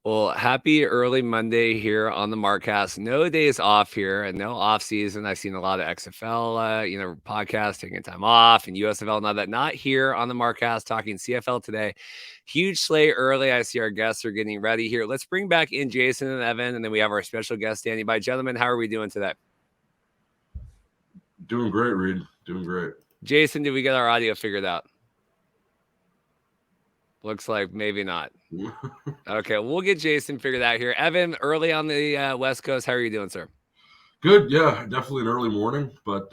Well, happy early Monday here on the Markcast. No days off here and no off season. I've seen a lot of XFL, podcasts taking time off and USFL and all that. Not here on the Markcast talking CFL today. Huge slate early. I see our guests are getting ready here. Let's bring back in Jason and Evan, and then we have our special guest standing by. Gentlemen, how are we doing today? Doing great, Reed. Doing great. Jason, did we get our audio figured out? Looks like maybe not. Okay, we'll get Jason figured out here. Evan, early on the West Coast. How are you doing, sir? Good, yeah, definitely an early morning, but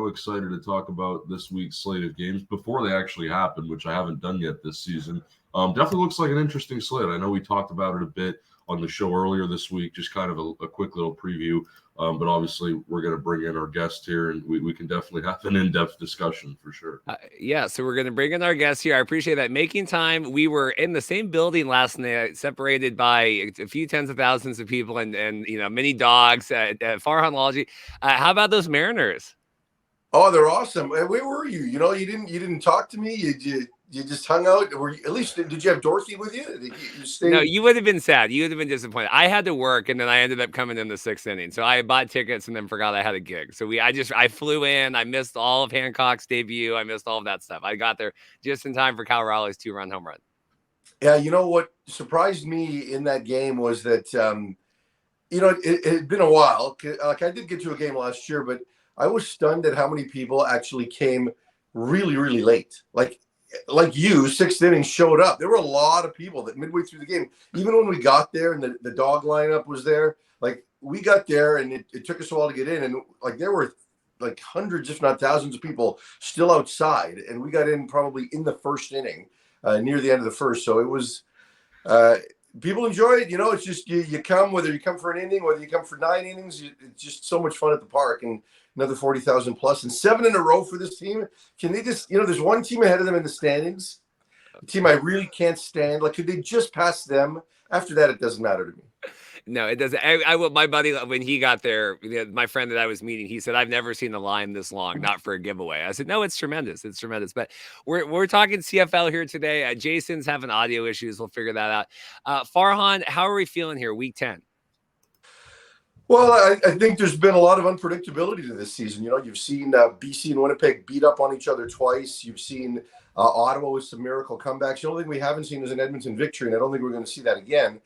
excited to talk about this week's slate of games before they actually happen, which I haven't done yet this season. Definitely looks like an interesting slate. I know we talked about it a bit on the show earlier this week, just kind of a quick little preview. But obviously, we're going to bring in our guest here, and we can definitely have an in-depth discussion for sure. So we're going to bring in our guest here. I appreciate that. Making time. We were in the same building last night, separated by a few tens of thousands of people and many dogs at Farhan Lalji. How about those Mariners? Oh, they're awesome. Where were you? You didn't talk to me. You just hung out. At least did you have Dorothy with you? You stayed? No, you would have been sad. You would have been disappointed. I had to work, and then I ended up coming in the sixth inning. So I bought tickets and then forgot I had a gig. So I flew in. I missed all of Hancock's debut. I missed all of that stuff. I got there just in time for Cal Raleigh's 2-run home run. Yeah, you know what surprised me in that game was that it had been a while. Like I did get to a game last year, but I was stunned at how many people actually came really, really late. Like you, sixth inning showed up. There were a lot of people that midway through the game, even when we got there and the dog lineup was there, like we got there and it took us a while to get in. And like there were like hundreds, if not thousands of people still outside. And we got in probably in the first inning, near the end of the first. So it was, people enjoy it. It's just you come, whether you come for an inning, whether you come for 9 innings, it's just so much fun at the park. And another 40,000 plus and 7 in a row for this team. Can they just, there's one team ahead of them in the standings, a team I really can't stand. Like, could they just pass them? After that, it doesn't matter to me. No, it doesn't. My buddy, when he got there, my friend that I was meeting, he said, I've never seen the line this long, not for a giveaway. I said, no, it's tremendous. It's tremendous. But we're talking CFL here today. Jason's having audio issues. We'll figure that out. Farhan, how are we feeling here, week 10? Well, I think there's been a lot of unpredictability to this season. You've seen BC and Winnipeg beat up on each other twice. You've seen Ottawa with some miracle comebacks. The only thing we haven't seen is an Edmonton victory, and I don't think we're going to see that again.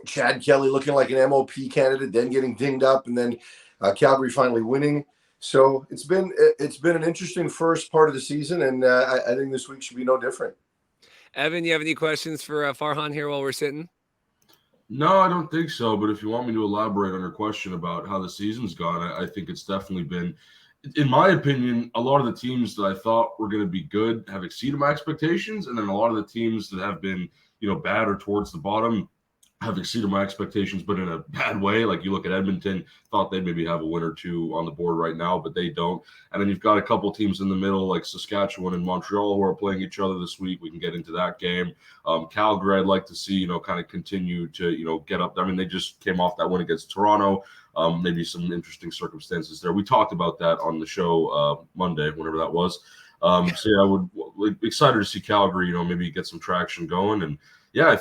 Chad Kelly looking like an MOP candidate, then getting dinged up, and then Calgary finally winning. So it's been an interesting first part of the season, and I think this week should be no different. Evan, you have any questions for Farhan here while we're sitting? No, I don't think so. But if you want me to elaborate on your question about how the season's gone, I think it's definitely been, in my opinion, a lot of the teams that I thought were going to be good have exceeded my expectations. And then a lot of the teams that have been, bad or towards the bottom have exceeded my expectations, but in a bad way. Like you look at Edmonton, thought they'd maybe have a win or two on the board right now, but they don't. And then you've got a couple teams in the middle, like Saskatchewan and Montreal, who are playing each other this week. We can get into that game. Calgary, I'd like to see, kind of continue to, get up. I mean, they just came off that win against Toronto. Maybe some interesting circumstances there. We talked about that on the show Monday, whenever that was. So yeah, I would excited to see Calgary, maybe get some traction going. And yeah,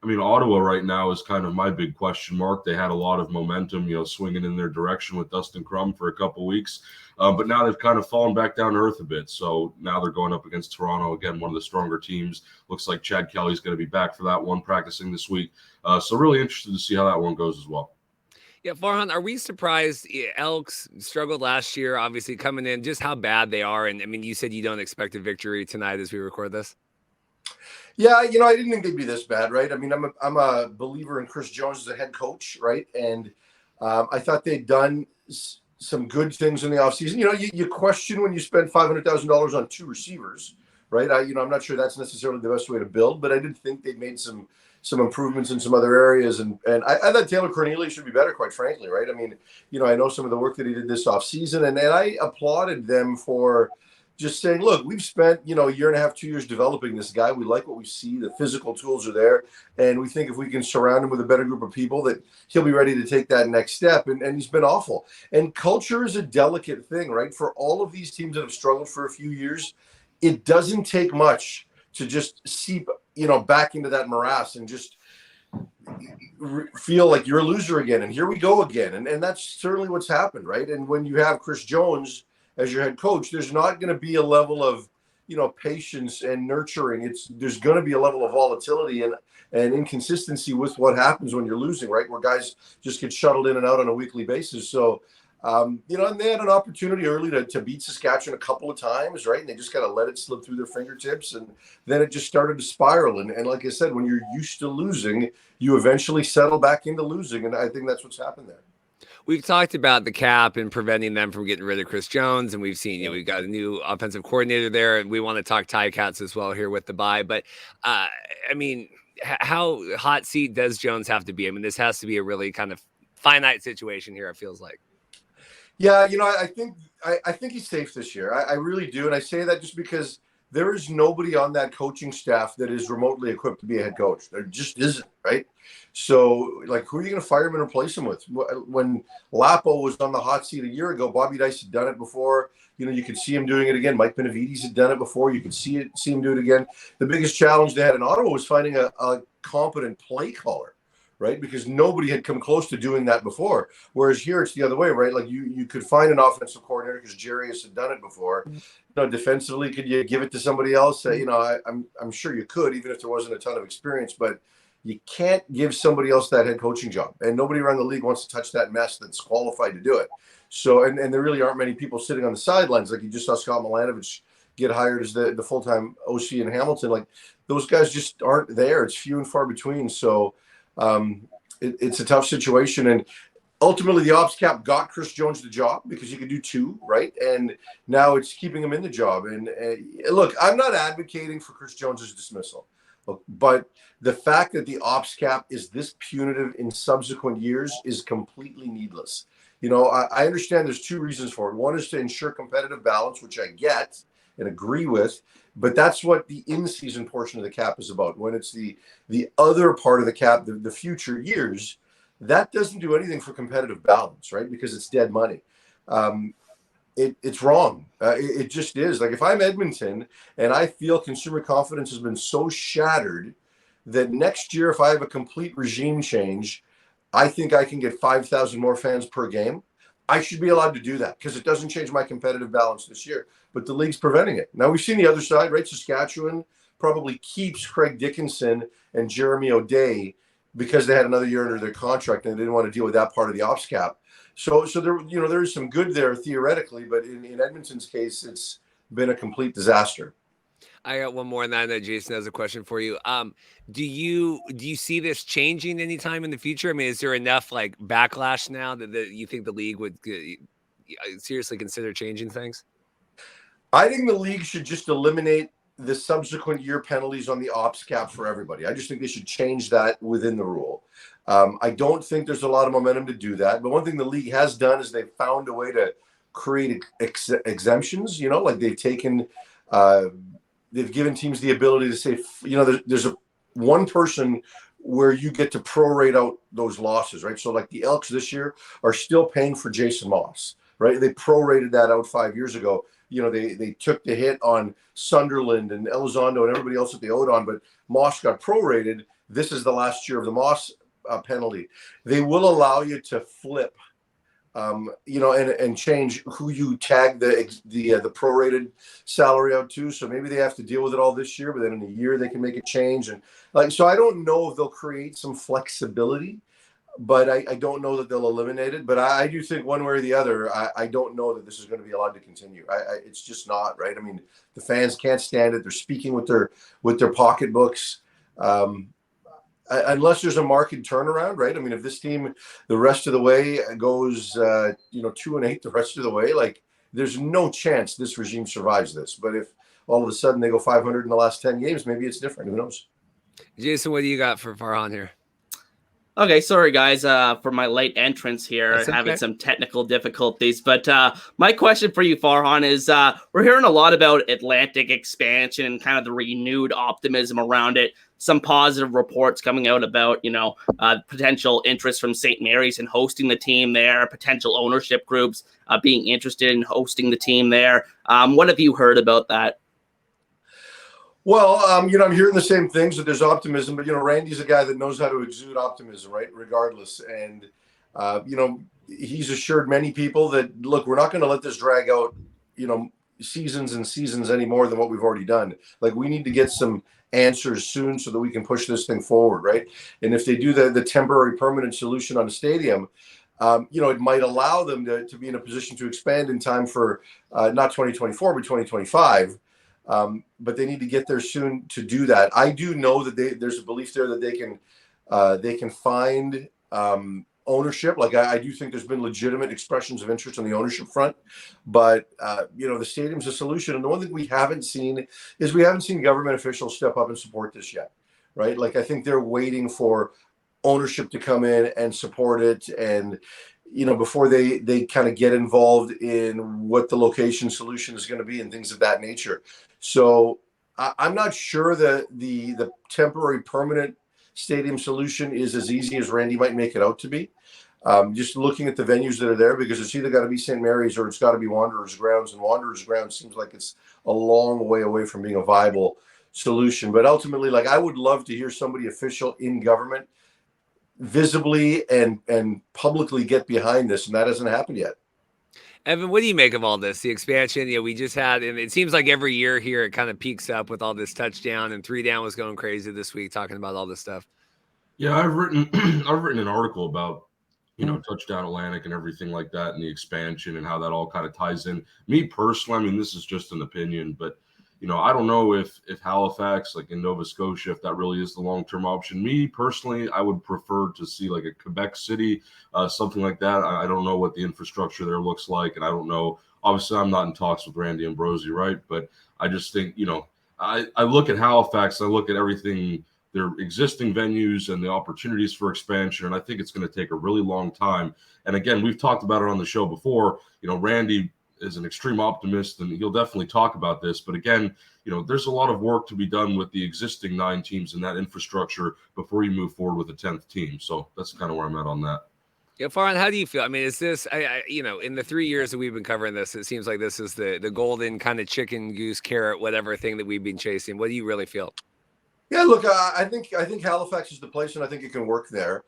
I mean, Ottawa right now is kind of my big question mark. They had a lot of momentum, swinging in their direction with Dustin Crum for a couple of weeks. But now they've kind of fallen back down to earth a bit. So now they're going up against Toronto, again, one of the stronger teams. Looks like Chad Kelly's going to be back for that one, practicing this week. So really interested to see how that one goes as well. Yeah, Farhan, are we surprised? Elks struggled last year, obviously coming in, just how bad they are. And I mean, you said you don't expect a victory tonight as we record this. Yeah, I didn't think they'd be this bad, right? I mean, I'm a believer in Chris Jones as a head coach, right? And I thought they'd done some good things in the offseason. You question when you spend $500,000 on 2 receivers, right? I'm not sure that's necessarily the best way to build, but I did think they'd made some improvements in some other areas. And I thought Taylor Cornelius should be better, quite frankly, right? I mean, I know some of the work that he did this offseason, and I applauded them for just saying, look, we've spent, a year and a half, 2 years developing this guy. We like what we see. The physical tools are there. And we think if we can surround him with a better group of people, that he'll be ready to take that next step. And he's been awful. And culture is a delicate thing, right? For all of these teams that have struggled for a few years, it doesn't take much to just seep back into that morass and just feel like you're a loser again. And here we go again. And that's certainly what's happened, right? And when you have Chris Jones as your head coach, there's not going to be a level of, patience and nurturing. There's going to be a level of volatility and inconsistency with what happens when you're losing, right? Where guys just get shuttled in and out on a weekly basis. So, and they had an opportunity early to beat Saskatchewan a couple of times, right? And they just kind of let it slip through their fingertips. And then it just started to spiral. And like I said, when you're used to losing, you eventually settle back into losing. And I think that's what's happened there. We've talked about the cap and preventing them from getting rid of Chris Jones, and we've seen, we've got a new offensive coordinator there, and we want to talk Ticats as well here with the bye. But, how hot seat does Jones have to be? I mean, this has to be a really kind of finite situation here, it feels like. Yeah, I think he's safe this year. I really do. And I say that just because there is nobody on that coaching staff that is remotely equipped to be a head coach. There just isn't, right? So, who are you going to fire him and replace him with? When Lapo was on the hot seat a year ago, Bobby Dice had done it before. You could see him doing it again. Mike Benavides had done it before. You could see him do it again. The biggest challenge they had in Ottawa was finding a competent play caller, right? Because nobody had come close to doing that before. Whereas here it's the other way, right? Like you could find an offensive coordinator because Jarius had done it before. Defensively, could you give it to somebody else? I'm sure you could, even if there wasn't a ton of experience, but you can't give somebody else that head coaching job. And nobody around the league wants to touch that mess that's qualified to do it. So, and there really aren't many people sitting on the sidelines. Like you just saw Scott Milanovich get hired as the full-time OC in Hamilton. Like those guys just aren't there. It's few and far between. So it's a tough situation. And ultimately the ops cap got Chris Jones the job because you could do two, right? And now it's keeping him in the job. And look, I'm not advocating for Chris Jones's dismissal, but the fact that the ops cap is this punitive in subsequent years is completely needless. I understand there's two reasons for it. One is to ensure competitive balance, which I get and agree with, but that's what the in-season portion of the cap is about. When it's the other part of the cap, the future years, that doesn't do anything for competitive balance, right? Because it's dead money. It's wrong. It just is. Like if I'm Edmonton and I feel consumer confidence has been so shattered that next year, if I have a complete regime change, I think I can get 5,000 more fans per game. I should be allowed to do that because it doesn't change my competitive balance this year. But the league's preventing it. Now we've seen the other side, right? Saskatchewan probably keeps Craig Dickinson and Jeremy O'Day because they had another year under their contract and they didn't want to deal with that part of the ops cap. So there is some good there theoretically, but in Edmonton's case, it's been a complete disaster. I got one more, and then Jason has a question for you. Do you see this changing anytime in the future? I mean, is there enough backlash now that you think the league would seriously consider changing things? I think the league should just eliminate the subsequent year penalties on the ops cap for everybody. I just think they should change that within the rule. I don't think there's a lot of momentum to do that. But one thing the league has done is they've found a way to create exemptions. Like they've taken, they've given teams the ability to say, there's one person where you get to prorate out those losses, right? So like the Elks this year are still paying for Jason Moss, right? They prorated that out 5 years ago. They took the hit on Sunderland and Elizondo and everybody else that they owed on, but Moss got prorated. This is the last year of the Moss penalty. They will allow you to flip, and change who you tag the prorated salary out to. So maybe they have to deal with it all this year, but then in a year they can make a change. And so I don't know if they'll create some flexibility, but I don't know that they'll eliminate it. But I do think one way or the other, I don't know that this is going to be allowed to continue. It's just not, right? I mean, the fans can't stand it. They're speaking with their pocketbooks. Unless there's a market turnaround, right? I mean, if this team the rest of the way goes 2-8 the rest of the way, there's no chance this regime survives this. But if all of a sudden they go 500 in the last 10 games, maybe it's different. Who knows? Jason, what do you got for Farhan here? Okay, sorry guys for my late entrance here, okay. Having some technical difficulties. But my question for you, Farhan, is we're hearing a lot about Atlantic expansion and kind of the renewed optimism around it. Some positive reports coming out about, potential interest from St. Mary's in hosting the team there, potential ownership groups being interested in hosting the team there. What have you heard about that? Well, I'm hearing the same things, that there's optimism, but Randy's a guy that knows how to exude optimism, right? Regardless, and he's assured many people that, look, we're not going to let this drag out, seasons and seasons any more than what we've already done. Like, we need to get some answers soon so that we can push this thing forward, right? And if they do the temporary permanent solution on a stadium, it might allow them to be in a position to expand in time for not 2024 but 2025. But they need to get there soon to do that. I do know that there's a belief there that they can find ownership. Like, I do think there's been legitimate expressions of interest on the ownership front, but the stadium's a solution. And the one thing we haven't seen is government officials step up and support this yet, right? Like, I think they're waiting for ownership to come in and support it, and before they kind of get involved in what the location solution is going to be and things of that nature. So I'm not sure that the temporary permanent stadium solution is as easy as Randy might make it out to be. Just looking at the venues that are there, because it's either got to be St. Mary's or it's got to be Wanderers Grounds, and Wanderers Grounds seems like it's a long way away from being a viable solution. But ultimately, like, I would love to hear somebody official in government visibly and publicly get behind this, and that hasn't happened yet. Evan, what do you make of all this? The expansion, we just had, and it seems like every year here it kind of peaks up with all this touchdown, and 3 Down was going crazy this week talking about all this stuff. Yeah, I've written an article about Touchdown Atlantic and everything like that, and the expansion and how that all kind of ties in. Me personally, I mean, this is just an opinion, but I don't know if Halifax, like in Nova Scotia, if that really is the long-term option. Me personally, I would prefer to see like a Quebec City, something like that. I don't know what the infrastructure there looks like, and I don't know. Obviously, I'm not in talks with Randy Ambrosie, right? But I just think, I look at Halifax, I look at everything, their existing venues and the opportunities for expansion, and I think it's going to take a really long time. And again, we've talked about it on the show before. Randy is an extreme optimist, and he'll definitely talk about this. But again, there's a lot of work to be done with the existing 9 teams in that infrastructure before you move forward with a 10th team. So that's kind of where I'm at on that. Yeah, Farhan, how do you feel? I mean, is this, in the 3 years that we've been covering this, it seems like this is the golden kind of chicken, goose, carrot, whatever thing that we've been chasing. What do you really feel? Yeah, look, I think Halifax is the place, and I think it can work there.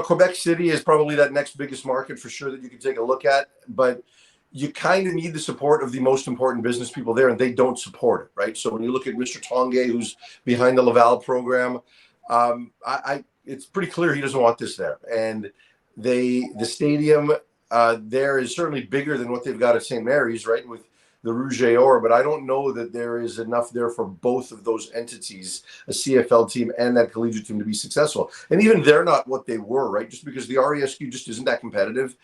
Quebec City is probably that next biggest market for sure that you can take a look at, but you kind of need the support of the most important business people there, and they don't support it, right? So when you look at Mr. Tongue, who's behind the Laval program, it's pretty clear he doesn't want this there. And the stadium there is certainly bigger than what they've got at St. Mary's, right, with the Rouge et Or, but I don't know that there is enough there for both of those entities, a CFL team and that collegiate team, to be successful. And even they're not what they were, right? Just because the RESQ just isn't that competitive.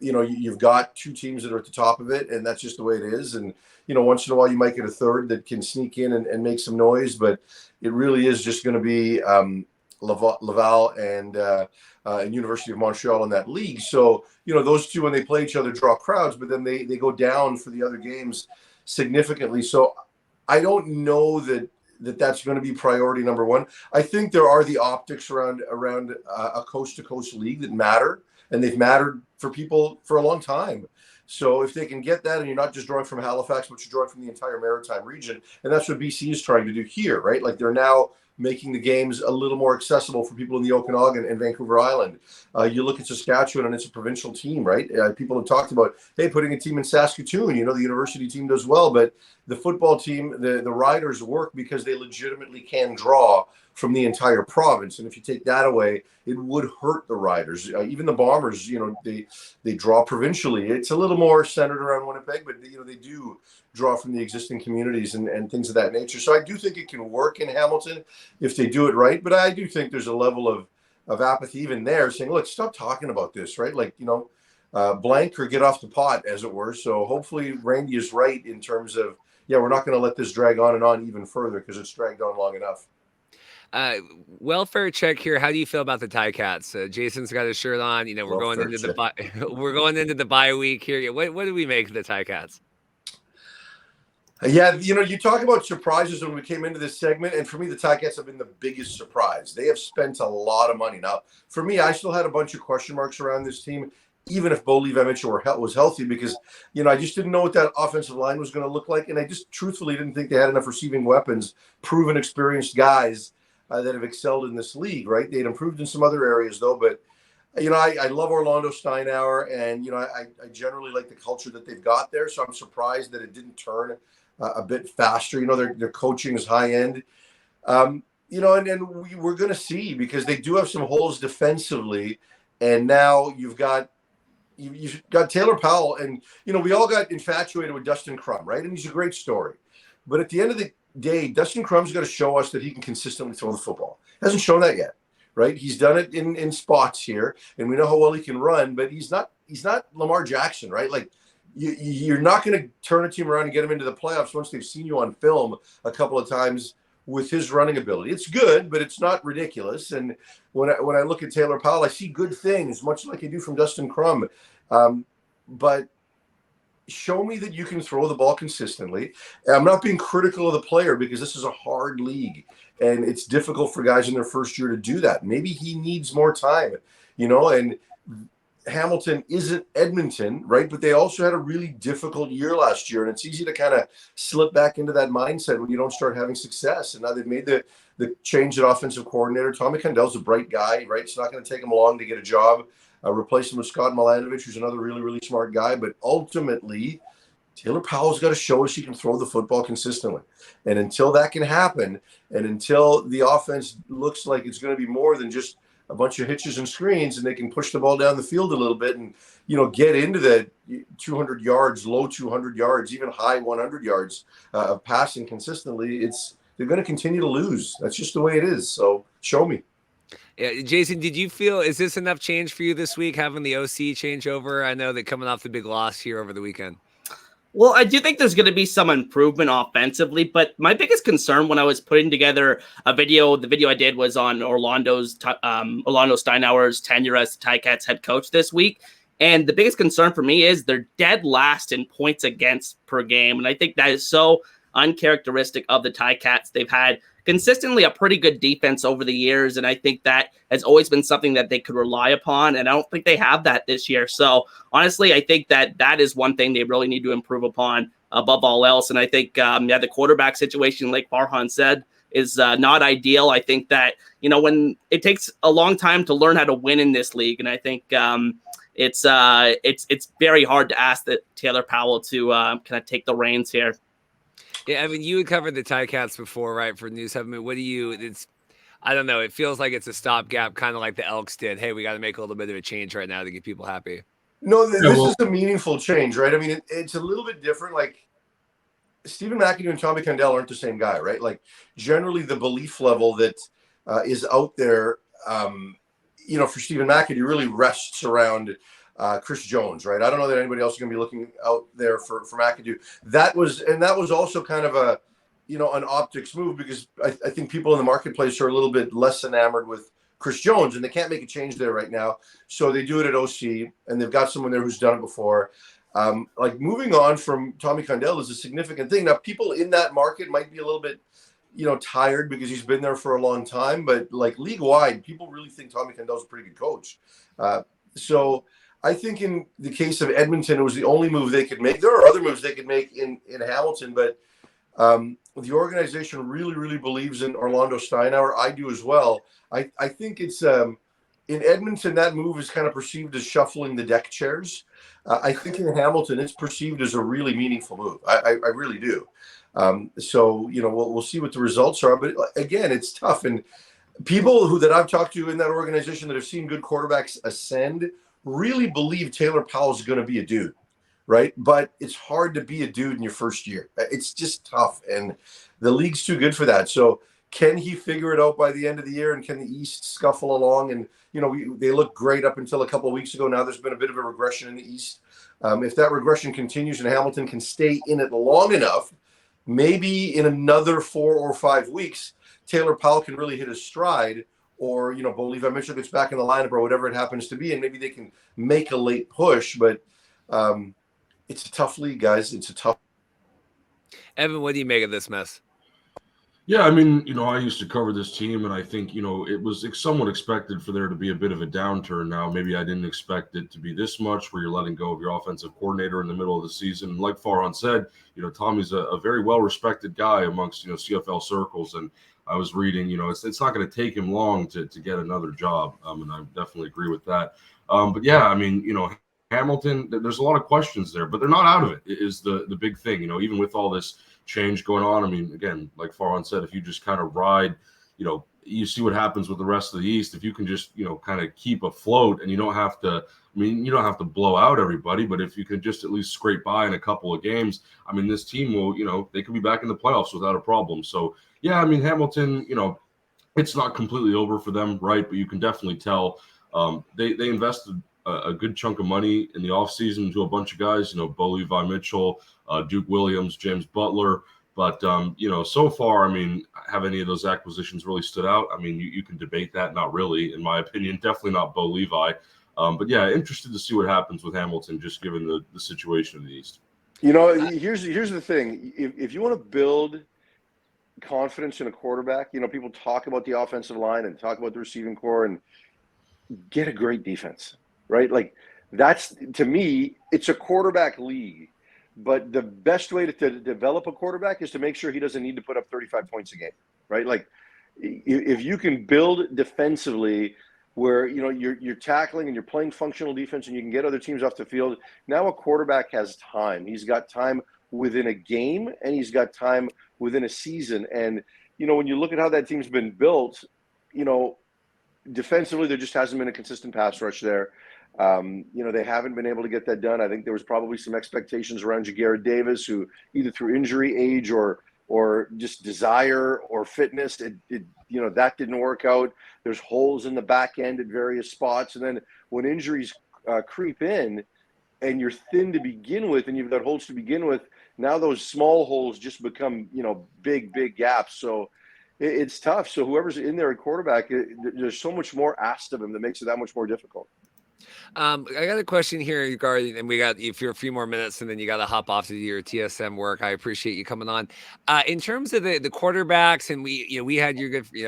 You've got 2 teams that are at the top of it, and that's just the way it is. And, once in a while you might get a third that can sneak in and make some noise, but it really is just going to be Laval and University of Montreal in that league. So, those 2, when they play each other, draw crowds, but then they go down for the other games significantly. So I don't know that's going to be priority number 1. I think there are the optics around a coast-to-coast league that matter, and they've mattered for people for a long time. So if they can get that, and you're not just drawing from Halifax, but you're drawing from the entire Maritime region, and that's what BC is trying to do here, right? Like, they're now making the games a little more accessible for people in the Okanagan and Vancouver Island. You look at Saskatchewan, and it's a provincial team, right? People have talked about, hey, putting a team in Saskatoon, the university team does well, but the football team, the Riders work because they legitimately can draw from the entire province. And if you take that away, it would hurt the Riders. Even the Bombers, they draw provincially. It's a little more centered around Winnipeg, but they do draw from the existing communities and things of that nature. So I do think it can work in Hamilton if they do it right. But I do think there's a level of apathy even there, saying, look, stop talking about this, right? Like, blank or get off the pot, as it were. So hopefully Randy is right in terms of, we're not going to let this drag on and on even further, because it's dragged on long enough. Welfare check here. How do you feel about the Ticats? Jason's got his shirt on. We're going into the bye week here. What do we make of the Ticats? Yeah, you talk about surprises when we came into this segment, and for me, the Ticats have been the biggest surprise. They have spent a lot of money. Now, for me, I still had a bunch of question marks around this team, even if Bo Levi Mitchell was healthy, because, I just didn't know what that offensive line was going to look like. And I just truthfully didn't think they had enough receiving weapons, proven, experienced guys that have excelled in this league, right? They'd improved in some other areas, though. But, I love Orlando Steinauer, and, I generally like the culture that they've got there. So I'm surprised that it didn't turn a bit faster. Their coaching is high end. And we're going to see, because they do have some holes defensively. And now you've got Taylor Powell, and we all got infatuated with Dustin Crum, right? And he's a great story, but at the end of the day, Dustin Crum's got to show us that he can consistently throw the football. Hasn't shown that yet, right? He's done it in spots here, and we know how well he can run, but he's not Lamar Jackson, right? Like you're not going to turn a team around and get him into the playoffs once they've seen you on film a couple of times with his running ability. It's good, but it's not ridiculous. And when I look at Taylor Powell, I see good things, much like I do from Dustin Crum. But show me that you can throw the ball consistently. And I'm not being critical of the player, because this is a hard league, and it's difficult for guys in their first year to do that. Maybe he needs more time, and Hamilton isn't Edmonton, right? But they also had a really difficult year last year, and it's easy to kind of slip back into that mindset when you don't start having success. And now they've made the change at offensive coordinator. Tommy Condell's a bright guy, right? It's not going to take him long to get a job. Replace him with Scott Milanovich, who's another really, really smart guy. But ultimately, Taylor Powell's got to show us he can throw the football consistently. And until that can happen, and until the offense looks like it's going to be more than just a bunch of hitches and screens, and they can push the ball down the field a little bit and, get into the 200 yards, low 200 yards, even high 100 yards of passing consistently, they're going to continue to lose. That's just the way it is. So show me. Yeah, Jason, did you feel, is this enough change for you this week, having the OC change over? I know that coming off the big loss here over the weekend. Well, I do think there's going to be some improvement offensively, but my biggest concern when I was putting together the video I did was on Orlando Steinauer's tenure as the Ticats head coach this week. And the biggest concern for me is they're dead last in points against per game. And I think that is so uncharacteristic of the Ticats. They've had consistently a pretty good defense over the years, and I think that has always been something that they could rely upon, and I don't think they have that this year. So honestly, I think that is one thing they really need to improve upon above all else. And I think the quarterback situation, like Farhan said, is not ideal. I think that when it takes a long time to learn how to win in this league, and I think it's very hard to ask that Taylor Powell to kind of take the reins here. Yeah, I mean, you had covered the Ticats before, right, for News 7. What do you – I don't know. It feels like it's a stopgap, kind of like the Elks did. Hey, we got to make a little bit of a change right now to get people happy. No, this is a meaningful change, right? I mean, it's a little bit different. Like, Stephen McAdoo and Tommy Condell aren't the same guy, right? Like, generally the belief level that is out there, for Stephen McAdoo really rests around – Chris Jones, right? I don't know that anybody else is going to be looking out there for McAdoo. That was also kind of a, an optics move, because I think people in the marketplace are a little bit less enamored with Chris Jones, and they can't make a change there right now. So they do it at OC, and they've got someone there who's done it before. Like, moving on from Tommy Condell is a significant thing. Now, people in that market might be a little bit, tired because he's been there for a long time, but like league wide, people really think Tommy Condell's a pretty good coach. So I think in the case of Edmonton, it was the only move they could make. There are other moves they could make in Hamilton, but the organization really, really believes in Orlando Steinauer. I do as well. I think it's in Edmonton, that move is kind of perceived as shuffling the deck chairs. I think in Hamilton, it's perceived as a really meaningful move. I really do. So, we'll see what the results are. But again, it's tough. And people that I've talked to in that organization that have seen good quarterbacks ascend really believe Taylor Powell's going to be a dude, right? But it's hard to be a dude in your first year. It's just tough, and the league's too good for that. So can he figure it out by the end of the year, and can the East scuffle along? And, they looked great up until a couple of weeks ago. Now there's been a bit of a regression in the East. If that regression continues and Hamilton can stay in it long enough, maybe in another 4 or 5 weeks, Taylor Powell can really hit his stride, or, Bo Levi Mitchell gets back in the lineup, or whatever it happens to be, and maybe they can make a late push. But it's a tough league, guys. It's a tough. Evan, what do you make of this mess? Yeah, I mean, I used to cover this team, and I think, it was somewhat expected for there to be a bit of a downturn now. Maybe I didn't expect it to be this much, where you're letting go of your offensive coordinator in the middle of the season. And like Farhan said, Tommy's a very well-respected guy amongst, CFL circles. And I was reading, it's not going to take him long to get another job. And I definitely agree with that. But yeah, I mean, Hamilton, there's a lot of questions there, but they're not out of it, is the big thing. Even with all this change going on. I mean, again, like Farhan said, if you just kind of ride, you see what happens with the rest of the East. If you can just, kind of keep afloat, and you don't have to blow out everybody, but if you can just at least scrape by in a couple of games, I mean, this team will, they could be back in the playoffs without a problem. So, yeah, I mean, Hamilton, it's not completely over for them, right? But you can definitely tell they invested a good chunk of money in the offseason to a bunch of guys, Bo Levi Mitchell, Duke Williams, James Butler. But, so far, I mean, have any of those acquisitions really stood out? I mean, you can debate that. Not really, in my opinion. Definitely not Bo Levi. But, yeah, interested to see what happens with Hamilton, just given the situation in the East. Here's the thing. If you want to build confidence in a quarterback, people talk about the offensive line and talk about the receiving core, and get a great defense, right? Like, that's, to me, it's a quarterback league. But the best way to develop a quarterback is to make sure he doesn't need to put up 35 points a game, right? Like, if you can build defensively where, you're tackling and you're playing functional defense and you can get other teams off the field, now a quarterback has time. He's got time within a game, and he's got time within a season. And, when you look at how that team's been built, defensively, there just hasn't been a consistent pass rush there. They haven't been able to get that done. I think there was probably some expectations around Jagarrett Davis, who either through injury, age, or just desire or fitness, that didn't work out. There's holes in the back end at various spots. And then when injuries creep in and you're thin to begin with and you've got holes to begin with, now those small holes just become, big gaps. So it's tough. So whoever's in there at quarterback, there's so much more asked of him that makes it that much more difficult. I got a question here regarding, and we got if you're a few more minutes, and then you got to hop off to do your TSN work. I appreciate you coming on. In terms of the quarterbacks, and we had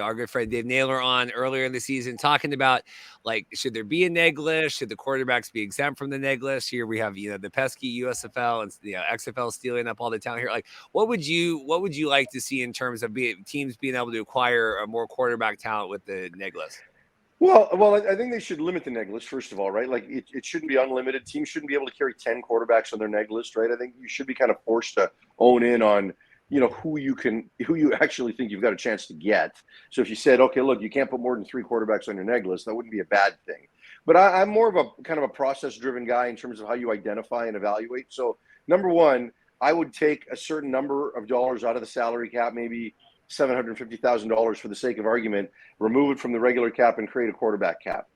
our good friend Dave Naylor on earlier in the season talking about, like, should there be a neg list? Should the quarterbacks be exempt from the neg list? Here we have the pesky USFL and XFL stealing up all the talent here. Like, what would you like to see in terms of teams being able to acquire more quarterback talent with the neg list? Well, I think they should limit the neg list, first of all, right? Like, it shouldn't be unlimited. Teams shouldn't be able to carry 10 quarterbacks on their neg list, right? I think you should be kind of forced to own in on, who you actually think you've got a chance to get. So if you said, okay, look, you can't put more than 3 quarterbacks on your neg list, that wouldn't be a bad thing. But I'm more of a kind of a process-driven guy in terms of how you identify and evaluate. So number one, I would take a certain number of dollars out of the salary cap, maybe $750,000 for the sake of argument, remove it from the regular cap and create a quarterback cap.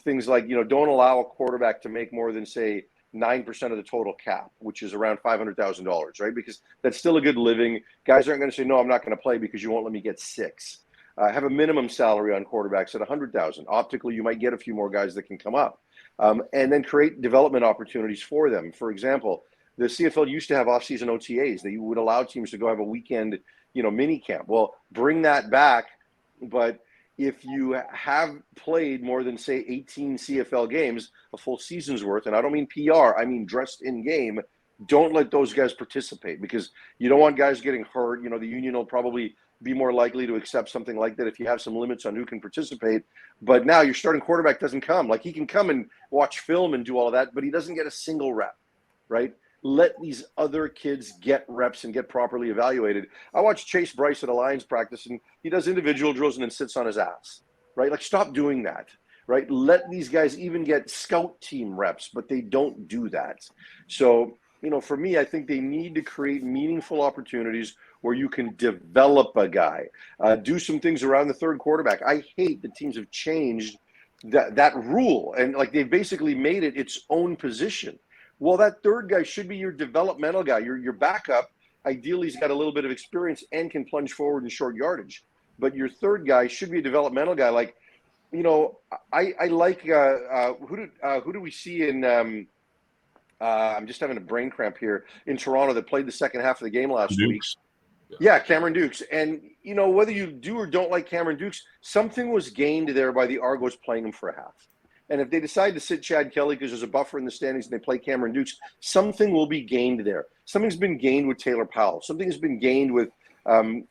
Things like, don't allow a quarterback to make more than, say, 9% of the total cap, which is around $500,000, right? Because that's still a good living. Guys aren't going to say, no, I'm not going to play because you won't let me get 6. Have a minimum salary on quarterbacks at $100,000. Optically, you might get a few more guys that can come up. And then create development opportunities for them. For example, the CFL used to have off-season OTAs. They would allow teams to go have a weekend mini camp. Well, bring that back. But if you have played more than, say, 18 CFL games, a full season's worth, and I don't mean PR, I mean dressed in game, don't let those guys participate, because you don't want guys getting hurt. The union will probably be more likely to accept something like that if you have some limits on who can participate. But now your starting quarterback doesn't come. Like, he can come and watch film and do all of that, but he doesn't get a single rep, right? Let these other kids get reps and get properly evaluated. I watched Chase Bryce at a Lions practice, and he does individual drills and then sits on his ass, right? Like, stop doing that, right? Let these guys even get scout team reps, but they don't do that. So, for me, I think they need to create meaningful opportunities where you can develop a guy, do some things around the third quarterback. I hate that teams have changed that rule, and like, they've basically made it its own position. Well, that third guy should be your developmental guy, your backup. Ideally, he's got a little bit of experience and can plunge forward in short yardage. But your third guy should be a developmental guy. Like, I like who do we see in? I'm just having a brain cramp here, in Toronto, that played the second half of the game last week. Yeah, Cameron Dukes. And, you know, whether you do or don't like Cameron Dukes, something was gained there by the Argos playing him for a half. And if they decide to sit Chad Kelly because there's a buffer in the standings and they play Cameron Dukes, something will be gained there. Something's been gained with Taylor Powell. Something has been gained with the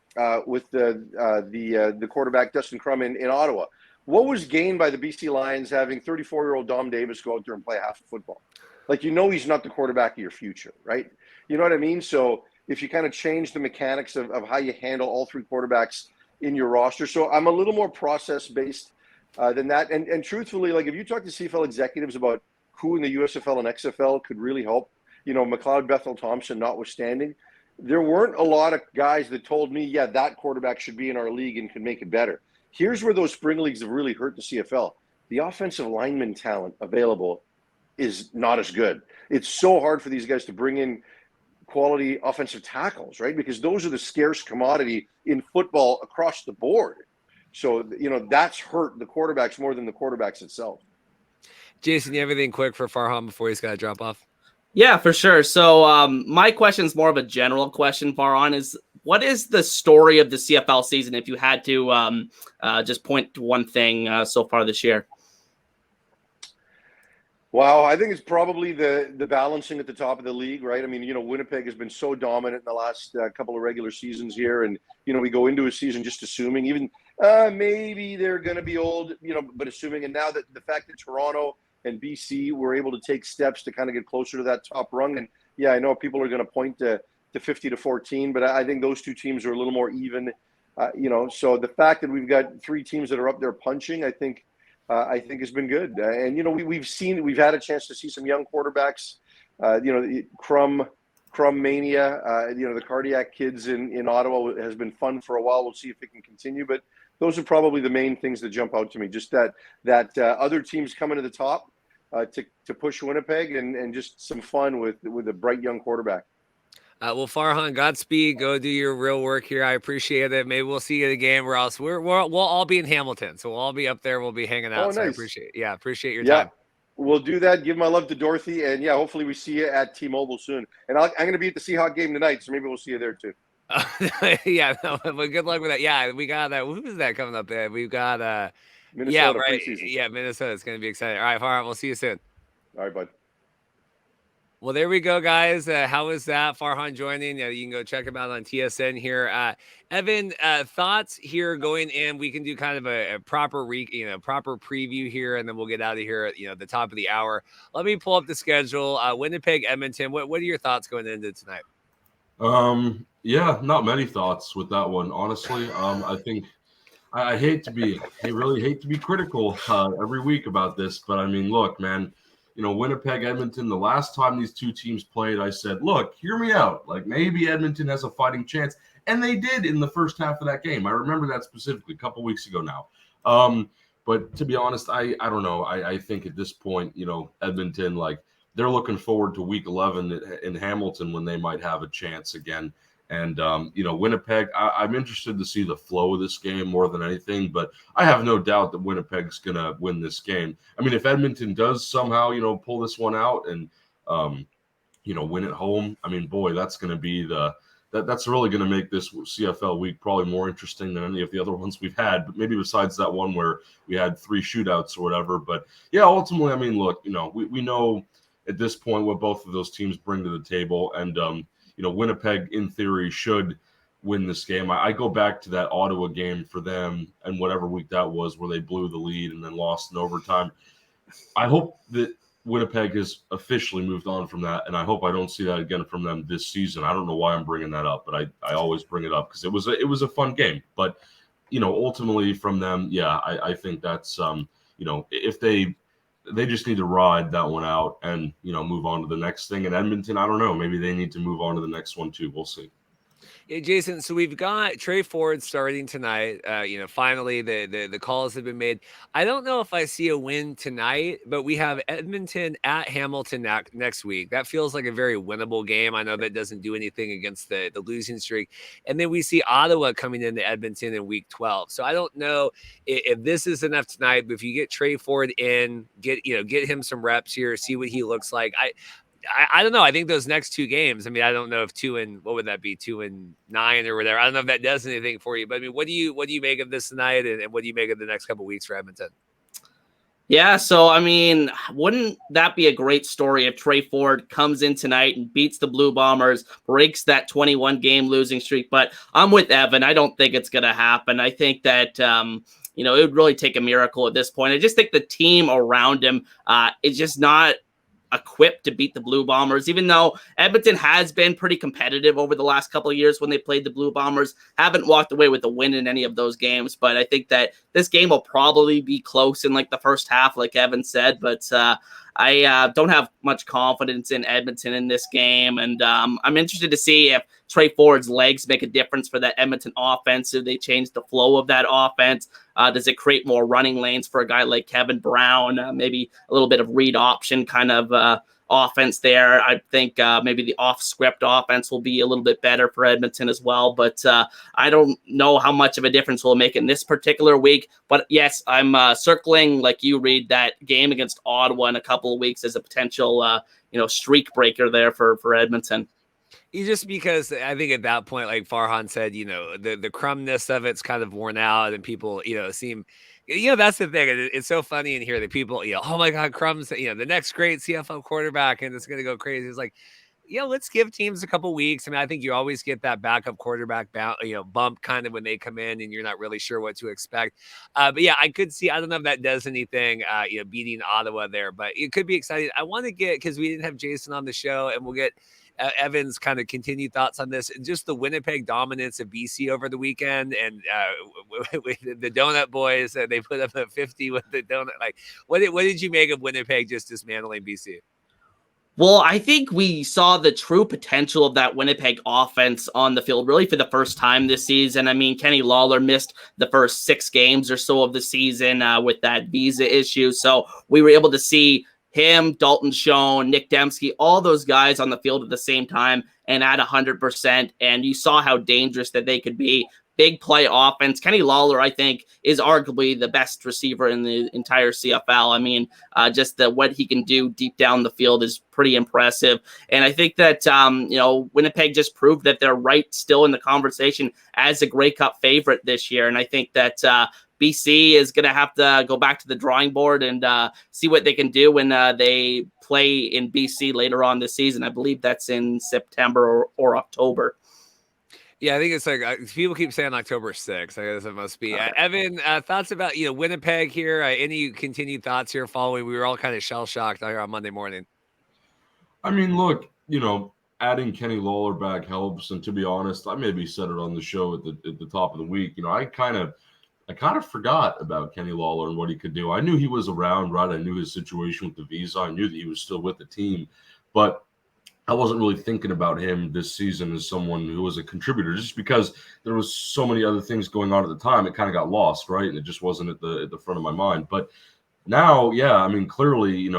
quarterback Dustin Crum in Ottawa. What was gained by the BC Lions having 34-year-old Dom Davis go out there and play half of football? Like, you know, he's not the quarterback of your future, right? You know what I mean? So if you kind of change the mechanics of how you handle all three quarterbacks in your roster. So I'm a little more process-based than that. And truthfully, like if you talk to CFL executives about who in the USFL and XFL could really help, you know, McLeod Bethel Thompson notwithstanding, there weren't a lot of guys that told me, yeah, that quarterback should be in our league and can make it better. Here's where those spring leagues have really hurt the CFL. The offensive lineman talent available is not as good. It's so hard for these guys to bring in quality offensive tackles, right? Because those are the scarce commodity in football across the board. So, you know, that's hurt the quarterbacks more than the quarterbacks itself. Jason, you have anything quick for Farhan before he's got to drop off? Yeah, for sure. So my question is more of a general question, Farhan, is what is the story of the CFL season if you had to just point to one thing so far this year? Wow, I think it's probably the balancing at the top of the league, right? I mean, you know, Winnipeg has been so dominant in the last couple of regular seasons here. And, you know, we go into a season just assuming even maybe they're going to be old, you know, but assuming. And now that the fact that Toronto and BC were able to take steps to kind of get closer to that top rung. And, yeah, I know people are going to point to 50-14, but I think those two teams are a little more even, you know. So the fact that we've got three teams that are up there punching, I think has been good. And, you know, we've had a chance to see some young quarterbacks, you know, Crum Mania, you know, the cardiac kids in Ottawa has been fun for a while. We'll see if it can continue, but those are probably the main things that jump out to me. Just that other teams coming to the top to push Winnipeg and just some fun with a bright young quarterback. Well, Farhan, Godspeed. Go do your real work here. I appreciate it. Maybe we'll see you at a game, or else we'll all be in Hamilton, so we'll all be up there. We'll be hanging out. Oh, So nice. I appreciate your time. We'll do that. Give my love to Dorothy, and yeah, hopefully we see you at T-Mobile soon. And I'm going to be at the Seahawk game tonight, so maybe we'll see you there too. Yeah, no, but good luck with that. Yeah, we got that. Who is that coming up there? We've got Minnesota right. preseason. Yeah, Minnesota. It's going to be exciting. All right, Farhan, we'll see you soon. All right, bud. Well, there we go, guys. How was that? Farhan joining. You can go check him out on TSN here. Evan, thoughts here going in? We can do kind of a proper proper preview here, and then we'll get out of here at the top of the hour. Let me pull up the schedule. Winnipeg, Edmonton. What are your thoughts going into tonight? Yeah, not many thoughts with that one, honestly. I think I really hate to be critical every week about this, but I mean, look, man. You know, Winnipeg, Edmonton, the last time these two teams played, I said, look, hear me out. Like, maybe Edmonton has a fighting chance. And they did in the first half of that game. I remember that specifically a couple weeks ago now. But to be honest, I don't know. I think at this point, you know, Edmonton, like, they're looking forward to week 11 in Hamilton when they might have a chance again. And, you know, Winnipeg, I'm interested to see the flow of this game more than anything, but I have no doubt that Winnipeg's going to win this game. I mean, if Edmonton does somehow, you know, pull this one out and, you know, win at home, I mean, boy, that's going to be that's really going to make this CFL week probably more interesting than any of the other ones we've had, but maybe besides that one where we had 3 shootouts or whatever. But, yeah, ultimately, I mean, look, you know, we know at this point what both of those teams bring to the table, and, you know, Winnipeg, in theory, should win this game. I go back to that Ottawa game for them and whatever week that was where they blew the lead and then lost in overtime. I hope that Winnipeg has officially moved on from that, and I hope I don't see that again from them this season. I don't know why I'm bringing that up, but I always bring it up because it was a fun game. But, you know, ultimately from them, yeah, I think that's, you know, if they just need to ride that one out and, you know, move on to the next thing. And Edmonton, I don't know. Maybe they need to move on to the next one too. We'll see. Yeah, Jason, so we've got Trey Ford starting tonight. You know, finally the calls have been made. I don't know if I see a win tonight, but we have Edmonton at Hamilton next week. That feels like a very winnable game. I know that doesn't do anything against the losing streak. And then we see Ottawa coming into Edmonton in week 12. So I don't know if this is enough tonight, but if you get Trey Ford in, get him some reps here, see what he looks like. I don't know. I think those next 2 games, I mean, I don't know if 2 would that be, 2-9 or whatever. I don't know if that does anything for you, but I mean, what do you make of this tonight, and what do you make of the next couple of weeks for Edmonton? Yeah, so I mean, wouldn't that be a great story if Trey Ford comes in tonight and beats the Blue Bombers, breaks that 21 game losing streak? But I'm with Evan. I don't think it's going to happen. I think that it would really take a miracle at this point. I just think the team around him is just not equipped to beat the Blue Bombers, even though Edmonton has been pretty competitive over the last couple of years when they played the Blue Bombers. Haven't walked away with a win in any of those games, but I think that this game will probably be close in like the first half, like Evan said, but I don't have much confidence in Edmonton in this game, and I'm interested to see if Trey Ford's legs make a difference for that Edmonton offense. Do they change the flow of that offense? Does it create more running lanes for a guy like Kevin Brown? Maybe a little bit of read option kind of offense there. I think maybe the off-script offense will be a little bit better for Edmonton as well. But I don't know how much of a difference will make in this particular week. But yes, I'm circling, like you, Reed, that game against Ottawa in a couple of weeks as a potential streak breaker there for Edmonton. Just because I think at that point, like Farhan said, the crumbness of it's kind of worn out, and people, seem, that's the thing. It's so funny in here that people, oh my God, Crumb's, the next great CFL quarterback, and it's going to go crazy. It's like, let's give teams a couple weeks. I mean, I think you always get that backup quarterback bump kind of when they come in and you're not really sure what to expect. But yeah, I could see, I don't know if that does anything, beating Ottawa there, but it could be exciting. I want to get, because we didn't have Jason on the show, and we'll get Evan's kind of continued thoughts on this, just the Winnipeg dominance of BC over the weekend, and with the Donut Boys, they put up a 50 with the donut. Like, what did you make of Winnipeg just dismantling BC? Well, I think we saw the true potential of that Winnipeg offense on the field really for the first time this season. I mean, Kenny Lawler missed the first 6 games or so of the season with that visa issue. So we were able to see him, Dalton Schoen, Nick Dembski, all those guys on the field at the same time and at 100%. And you saw how dangerous that they could be. Big play offense. Kenny Lawler, I think, is arguably the best receiver in the entire CFL. I mean, just what he can do deep down the field is pretty impressive. And I think that, Winnipeg just proved that they're right still in the conversation as a Grey Cup favorite this year. And I think that BC is going to have to go back to the drawing board and see what they can do when they play in BC later on this season. I believe that's in September or October. Yeah, I think it's like people keep saying October 6th. I guess it must be. Evan, thoughts about Winnipeg here? Any continued thoughts here following? We were all kind of shell shocked here on Monday morning. I mean, look, adding Kenny Lawler back helps, and to be honest, I maybe said it on the show at the top of the week. I kind of forgot about Kenny Lawler and what he could do. I knew he was around, right? I knew his situation with the visa. I knew that he was still with the team, but I wasn't really thinking about him this season as someone who was a contributor, just because there was so many other things going on at the time. It kind of got lost, right? And it just wasn't at the front of my mind. But now, yeah, I mean, clearly,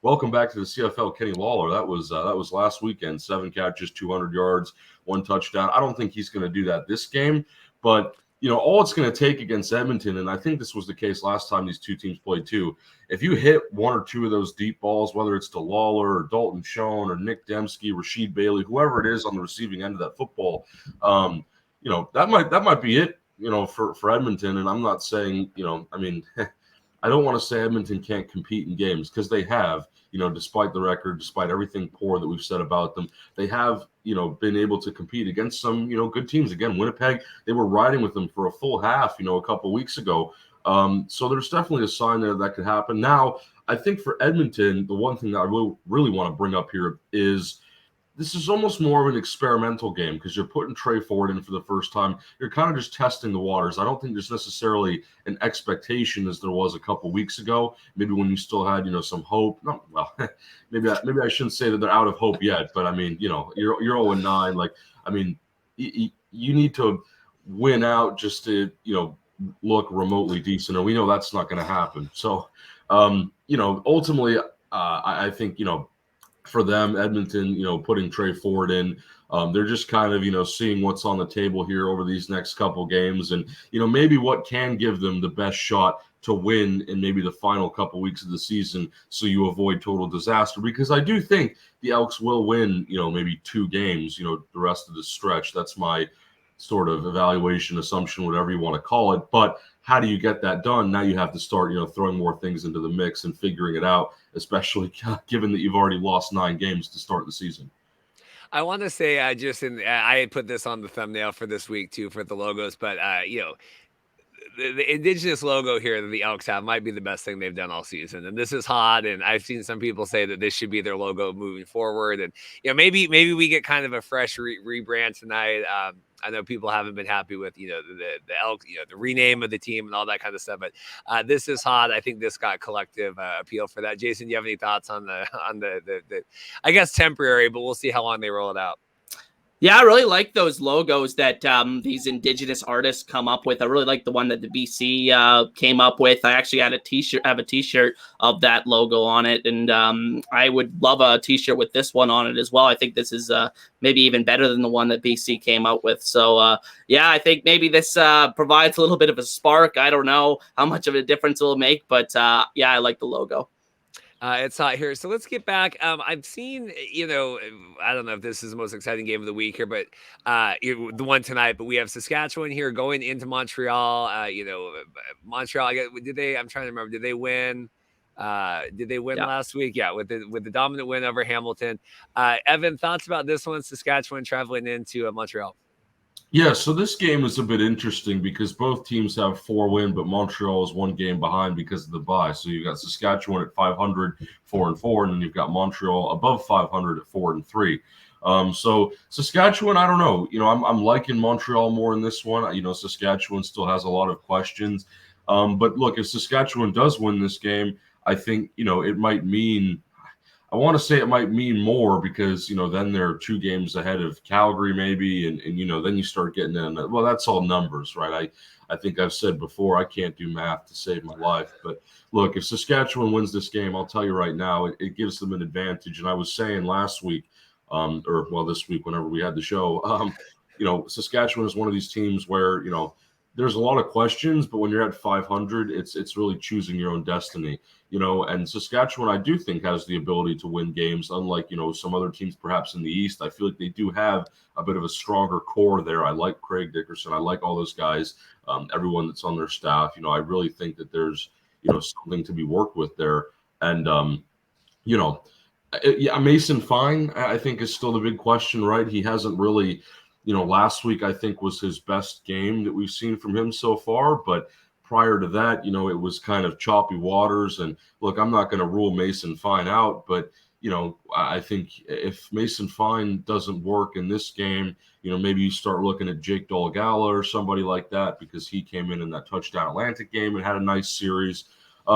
welcome back to the CFL, Kenny Lawler. That was last weekend. 7 catches, 200 yards, 1 touchdown. I don't think he's going to do that this game, but all it's going to take against Edmonton, and I think this was the case last time these two teams played too, if you hit 1 or 2 of those deep balls, whether it's to Lawler or Dalton Schoen or Nick Dembski, Rasheed Bailey, whoever it is on the receiving end of that football, that might be it, for Edmonton. And I'm not saying, I mean, I don't want to say Edmonton can't compete in games, because they have, despite the record, despite everything poor that we've said about them, they have, been able to compete against some, good teams. Again, Winnipeg, they were riding with them for a full half, a couple weeks ago. So there's definitely a sign there that could happen. Now, I think for Edmonton, the one thing that I really want to bring up here is this is almost more of an experimental game, because you're putting Trey Ford in for the first time. You're kind of just testing the waters. I don't think there's necessarily an expectation as there was a couple weeks ago, maybe when you still had, some hope. No, well, maybe I shouldn't say that they're out of hope yet, but I mean, you're 0-9. Like, I mean, you need to win out just to, look remotely decent, and we know that's not going to happen. So, ultimately, I think, for them. Edmonton, putting Trey Ford in. They're just kind of, seeing what's on the table here over these next couple games and, maybe what can give them the best shot to win in maybe the final couple weeks of the season so you avoid total disaster. Because I do think the Elks will win, maybe 2 games, the rest of the stretch. That's my sort of evaluation, assumption, whatever you want to call it. But how do you get that done? Now you have to start, throwing more things into the mix and figuring it out, especially given that you've already lost 9 games to start the season. I want to say I had put this on the thumbnail for this week too for the logos, but the indigenous logo here that the Elks have might be the best thing they've done all season. And this is hot. And I've seen some people say that this should be their logo moving forward. And, maybe we get kind of a fresh rebrand tonight. I know people haven't been happy with, the Elk, the rename of the team and all that kind of stuff. But this is hot. I think this got collective appeal for that. Jason, do you have any thoughts on the I guess temporary, but we'll see how long they roll it out. Yeah, I really like those logos that these indigenous artists come up with. I really like the one that the BC came up with. I actually had have a t-shirt of that logo on it, and I would love a t-shirt with this one on it as well. I think this is maybe even better than the one that BC came out with. So yeah, I think maybe this provides a little bit of a spark. I don't know how much of a difference it will make, but yeah, I like the logo. It's hot here. So let's get back. I've seen, I don't know if this is the most exciting game of the week here, but the one tonight, but we have Saskatchewan here going into Montreal. Montreal, I'm trying to remember, did they win? Did they win last week? Yeah, with the dominant win over Hamilton. Evan, thoughts about this one, Saskatchewan traveling into Montreal? Yeah, so this game is a bit interesting because both teams have 4 wins, but Montreal is 1 game behind because of the bye. So you've got Saskatchewan at 500, 4-4, and then you've got Montreal above 500 at 4-3. So Saskatchewan, I don't know. I'm liking Montreal more in this one. Saskatchewan still has a lot of questions. But look, if Saskatchewan does win this game, I think, it might mean – I want to say it might mean more because, then they're 2 games ahead of Calgary maybe. And then you start getting in. Well, that's all numbers, right? I think I've said before, I can't do math to save my life. But look, if Saskatchewan wins this game, I'll tell you right now, it gives them an advantage. And I was saying last week, this week, whenever we had the show, Saskatchewan is one of these teams where, there's a lot of questions, but when you're at 500, it's really choosing your own destiny, and Saskatchewan, I do think, has the ability to win games, unlike, some other teams perhaps in the East. I feel like they do have a bit of a stronger core there. I like Craig Dickerson. I like all those guys, everyone that's on their staff. I really think that there's, something to be worked with there. And, Mason Fine, I think, is still the big question, right? He hasn't really – last week I think was his best game that we've seen from him so far. But prior to that, it was kind of choppy waters. And look, I'm not going to rule Mason Fine out, but, I think if Mason Fine doesn't work in this game, maybe you start looking at Jake Dolgala or somebody like that because he came in that touchdown Atlantic game and had a nice series.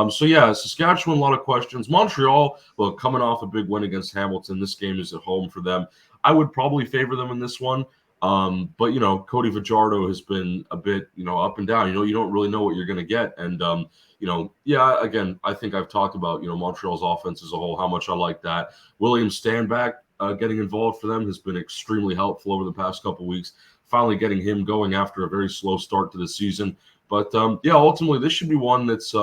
So, yeah, Saskatchewan, a lot of questions. Montreal, well, coming off a big win against Hamilton, this game is at home for them. I would probably favor them in this one. But, Cody Fajardo has been a bit, up and down. You don't really know what you're going to get. And, again, I think I've talked about, Montreal's offense as a whole, how much I like that. William Stanback getting involved for them has been extremely helpful over the past couple weeks, finally getting him going after a very slow start to the season. But, ultimately, this should be one that's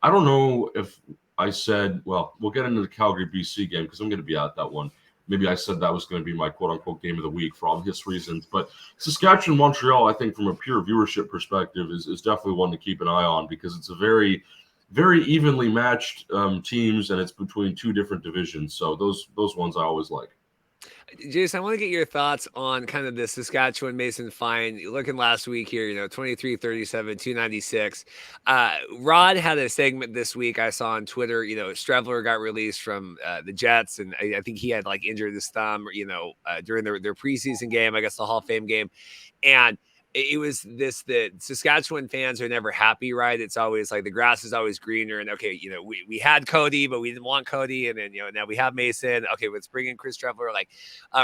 I don't know if I said, well, we'll get into the Calgary BC game because I'm going to be at that one. Maybe I said that was going to be my quote-unquote game of the week for obvious reasons. But Saskatchewan, Montreal, I think from a pure viewership perspective is definitely one to keep an eye on because it's a very, very evenly matched teams, and it's between 2 different divisions. So those ones I always like. Jason, I want to get your thoughts on kind of the Saskatchewan Mason Fine. Looking last week here, 23-37, 296. Rod had a segment this week I saw on Twitter. Strevler got released from the Jets, and I think he had injured his thumb, during their preseason game, I guess the Hall of Fame game. And it was the Saskatchewan fans are never happy, right? It's always like the grass is always greener. And okay, we had Cody, but we didn't want Cody. And then, now we have Mason. Okay, let's bring in Chris Trevler.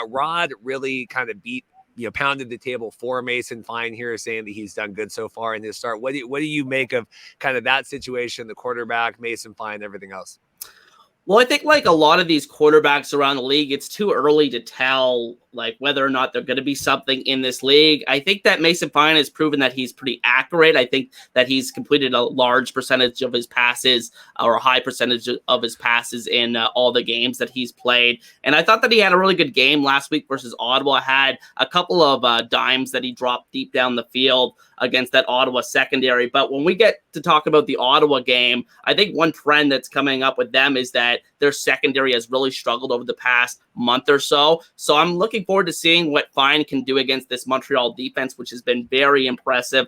Rod really kind of pounded the table for Mason Fine here, saying that he's done good so far in his start. What do you make of kind of that situation, the quarterback, Mason Fine, everything else? Well, I think like a lot of these quarterbacks around the league, it's too early to tell like whether or not they're going to be something in this league. I think that Mason Fine has proven that he's pretty accurate. I think that he's completed a large percentage of his passes or a high percentage of his passes in all the games that he's played. And I thought that he had a really good game last week versus Ottawa. Had a couple of dimes that he dropped deep down the field against that Ottawa secondary. But when we get to talk about the Ottawa game, I think one trend that's coming up with them is that their secondary has really struggled over the past month or so. So I'm looking forward to seeing what Fine can do against this Montreal defense, which has been very impressive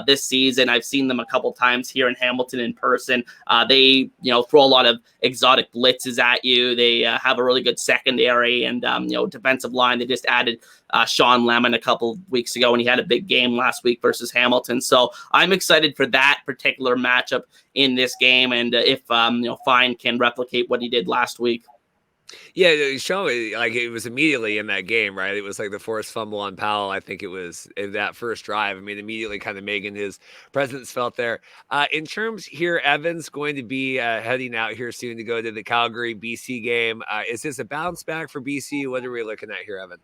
this season. I've seen them a couple times here in Hamilton in person. They, throw a lot of exotic blitzes at you. They have a really good secondary and, defensive line. They just added Sean Lemon a couple of weeks ago, and he had a big game last week versus Hamilton. So I'm excited for that particular matchup in this game, and if Fine can replicate what he did last week. Yeah, show me like it was immediately in that game, right? It was like the forced fumble on Powell. I think it was in that first drive. I mean, immediately kind of making his presence felt there. In terms here, Evan's going to be heading out here soon to go to the Calgary BC game. Is this a bounce back for BC? What are we looking at here, Evan?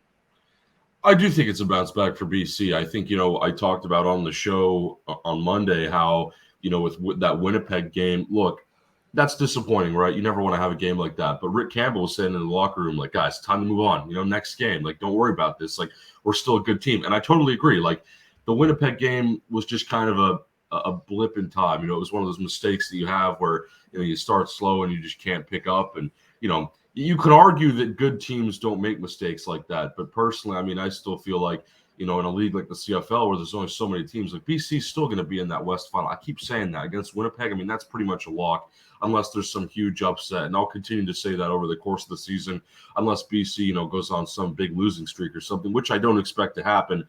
I do think it's a bounce back for BC. I think, I talked about on the show on Monday how, with that Winnipeg game, look, that's disappointing, right? You never want to have a game like that. But Rick Campbell was saying in the locker room, like, guys, time to move on. Next game. Like, don't worry about this. Like, we're still a good team. And I totally agree. Like, the Winnipeg game was just kind of a blip in time. It was one of those mistakes that you have where, you start slow and you just can't pick up. And, you could argue that good teams don't make mistakes like that. But personally, I mean, I still feel like, in a league like the CFL where there's only so many teams, like BC's still going to be in that West final. I keep saying that against Winnipeg. I mean, that's pretty much a lock unless there's some huge upset. And I'll continue to say that over the course of the season, unless BC, goes on some big losing streak or something, which I don't expect to happen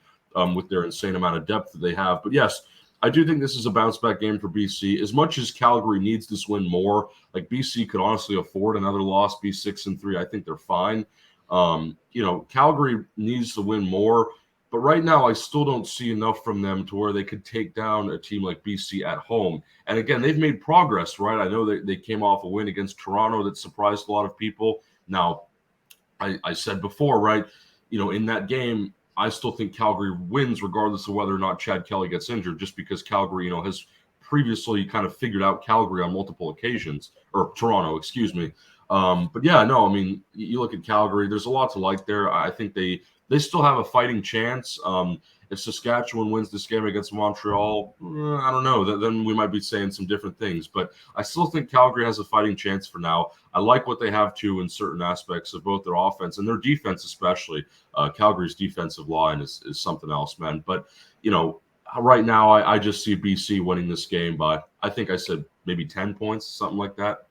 with their insane amount of depth that they have. But yes, I do think this is a bounce back game for BC. As much as Calgary needs this win more, like BC could honestly afford another loss, be 6-3. I think they're fine. Calgary needs to win more. But right now, I still don't see enough from them to where they could take down a team like BC at home. And again, they've made progress, right? I know they came off a win against Toronto that surprised a lot of people. Now, I said before, right, in that game, I still think Calgary wins regardless of whether or not Chad Kelly gets injured, just because Calgary, has previously kind of figured out Calgary on multiple occasions, or Toronto, excuse me. But yeah, no, I mean, you look at Calgary, there's a lot to like there. I think they still have a fighting chance. If Saskatchewan wins this game against Montreal, I don't know. Then we might be saying some different things. But I still think Calgary has a fighting chance for now. I like what they have, too, in certain aspects of both their offense and their defense especially. Calgary's defensive line is something else, man. But, right now I just see BC winning this game by, I think I said maybe 10 points, something like that.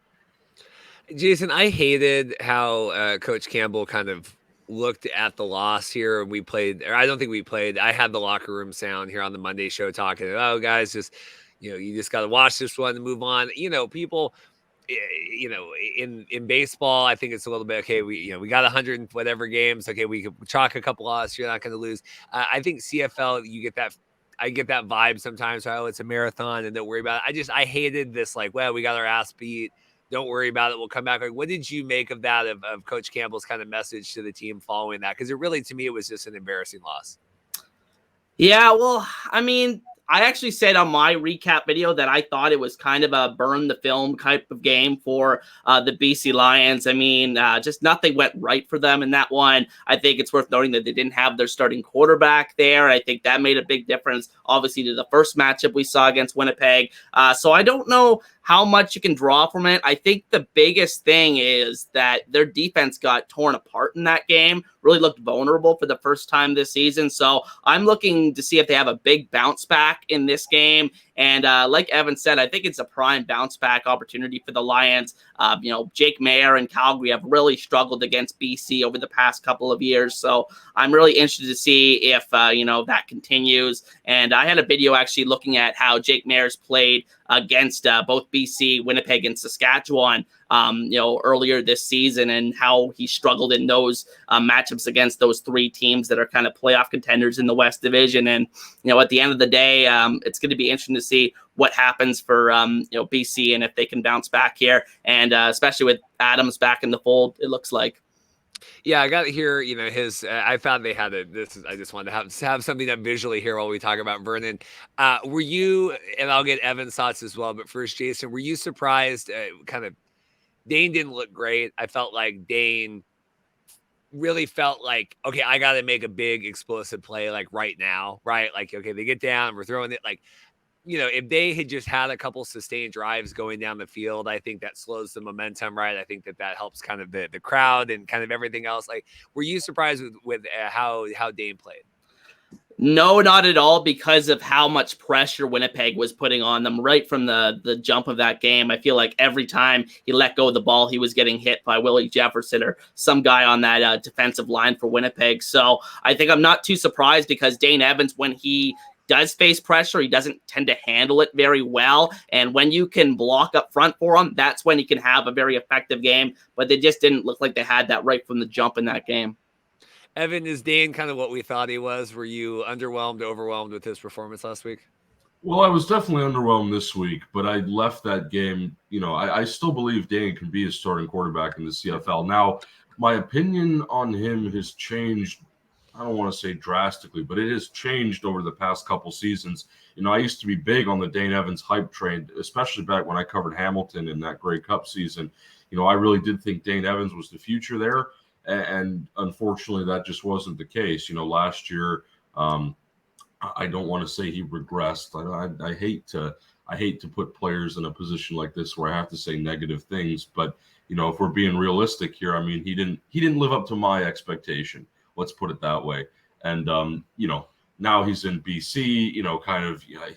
Jason, I hated how Coach Campbell kind of looked at the loss here. I don't think we played. I had the locker room sound here on the Monday show talking, oh, guys, just, you just got to watch this one and move on. People, in baseball, I think it's a little bit, okay, we got 100 and whatever games. Okay, we could chalk a couple loss. You're not going to lose. I think CFL, I get that vibe sometimes. Oh, it's a marathon and don't worry about it. I hated this, like, well, we got our ass beat. Don't worry about it. We'll come back. Like, what did you make of that, of Coach Campbell's kind of message to the team following that? Because to me, it was just an embarrassing loss. Yeah, well, I mean, I actually said on my recap video that I thought it was kind of a burn the film type of game for the BC Lions. I mean, just nothing went right for them in that one. I think it's worth noting that they didn't have their starting quarterback there. I think that made a big difference, obviously, to the first matchup we saw against Winnipeg. So I don't know how much you can draw from it. I think the biggest thing is that their defense got torn apart in that game, really looked vulnerable for the first time this season. So I'm looking to see if they have a big bounce back in this game. And like Evan said, I think it's a prime bounce back opportunity for the Lions. Jake Mayer and Calgary have really struggled against BC over the past couple of years. So I'm really interested to see if, that continues. And I had a video actually looking at how Jake Mayer's played against both BC, Winnipeg, and Saskatchewan, earlier this season, and how he struggled in those matchups against those three teams that are kind of playoff contenders in the West Division. And, at the end of the day, it's going to be interesting to see what happens for, BC and if they can bounce back here. And especially with Adams back in the fold, it looks like. Yeah, I got to hear, his. I found they had I just wanted to have something to visually hear while we talk about Vernon. Were you, and I'll get Evan's thoughts as well, but first, Jason, were you surprised? Dane didn't look great. I felt like Dane really felt like, okay, I got to make a big explosive play like right now, right? Like, okay, they get down, we're throwing it like. If they had just had a couple sustained drives going down the field, I think that slows the momentum, right? I think that helps kind of the crowd and kind of everything else. Like, were you surprised with how Dane played? No, not at all, because of how much pressure Winnipeg was putting on them right from the jump of that game. I feel like every time he let go of the ball, he was getting hit by Willie Jefferson or some guy on that defensive line for Winnipeg. So I think I'm not too surprised, because Dane Evans, when he does face pressure, he doesn't tend to handle it very well. And when you can block up front for him, that's when he can have a very effective game. But they just didn't look like they had that right from the jump in that game. Evan, is Dane kind of what we thought he was? Were you underwhelmed, overwhelmed with his performance last week? Well, I was definitely underwhelmed this week, but I left that game. I still believe Dane can be a starting quarterback in the CFL. Now, my opinion on him has changed. I don't want to say drastically, but it has changed over the past couple seasons. I used to be big on the Dane Evans hype train, especially back when I covered Hamilton in that Grey Cup season. I really did think Dane Evans was the future there. And unfortunately, that just wasn't the case. Last year, I don't want to say he regressed. I hate to put players in a position like this where I have to say negative things. But if we're being realistic here, I mean, he didn't live up to my expectation. Let's put it that way. And now he's in BC.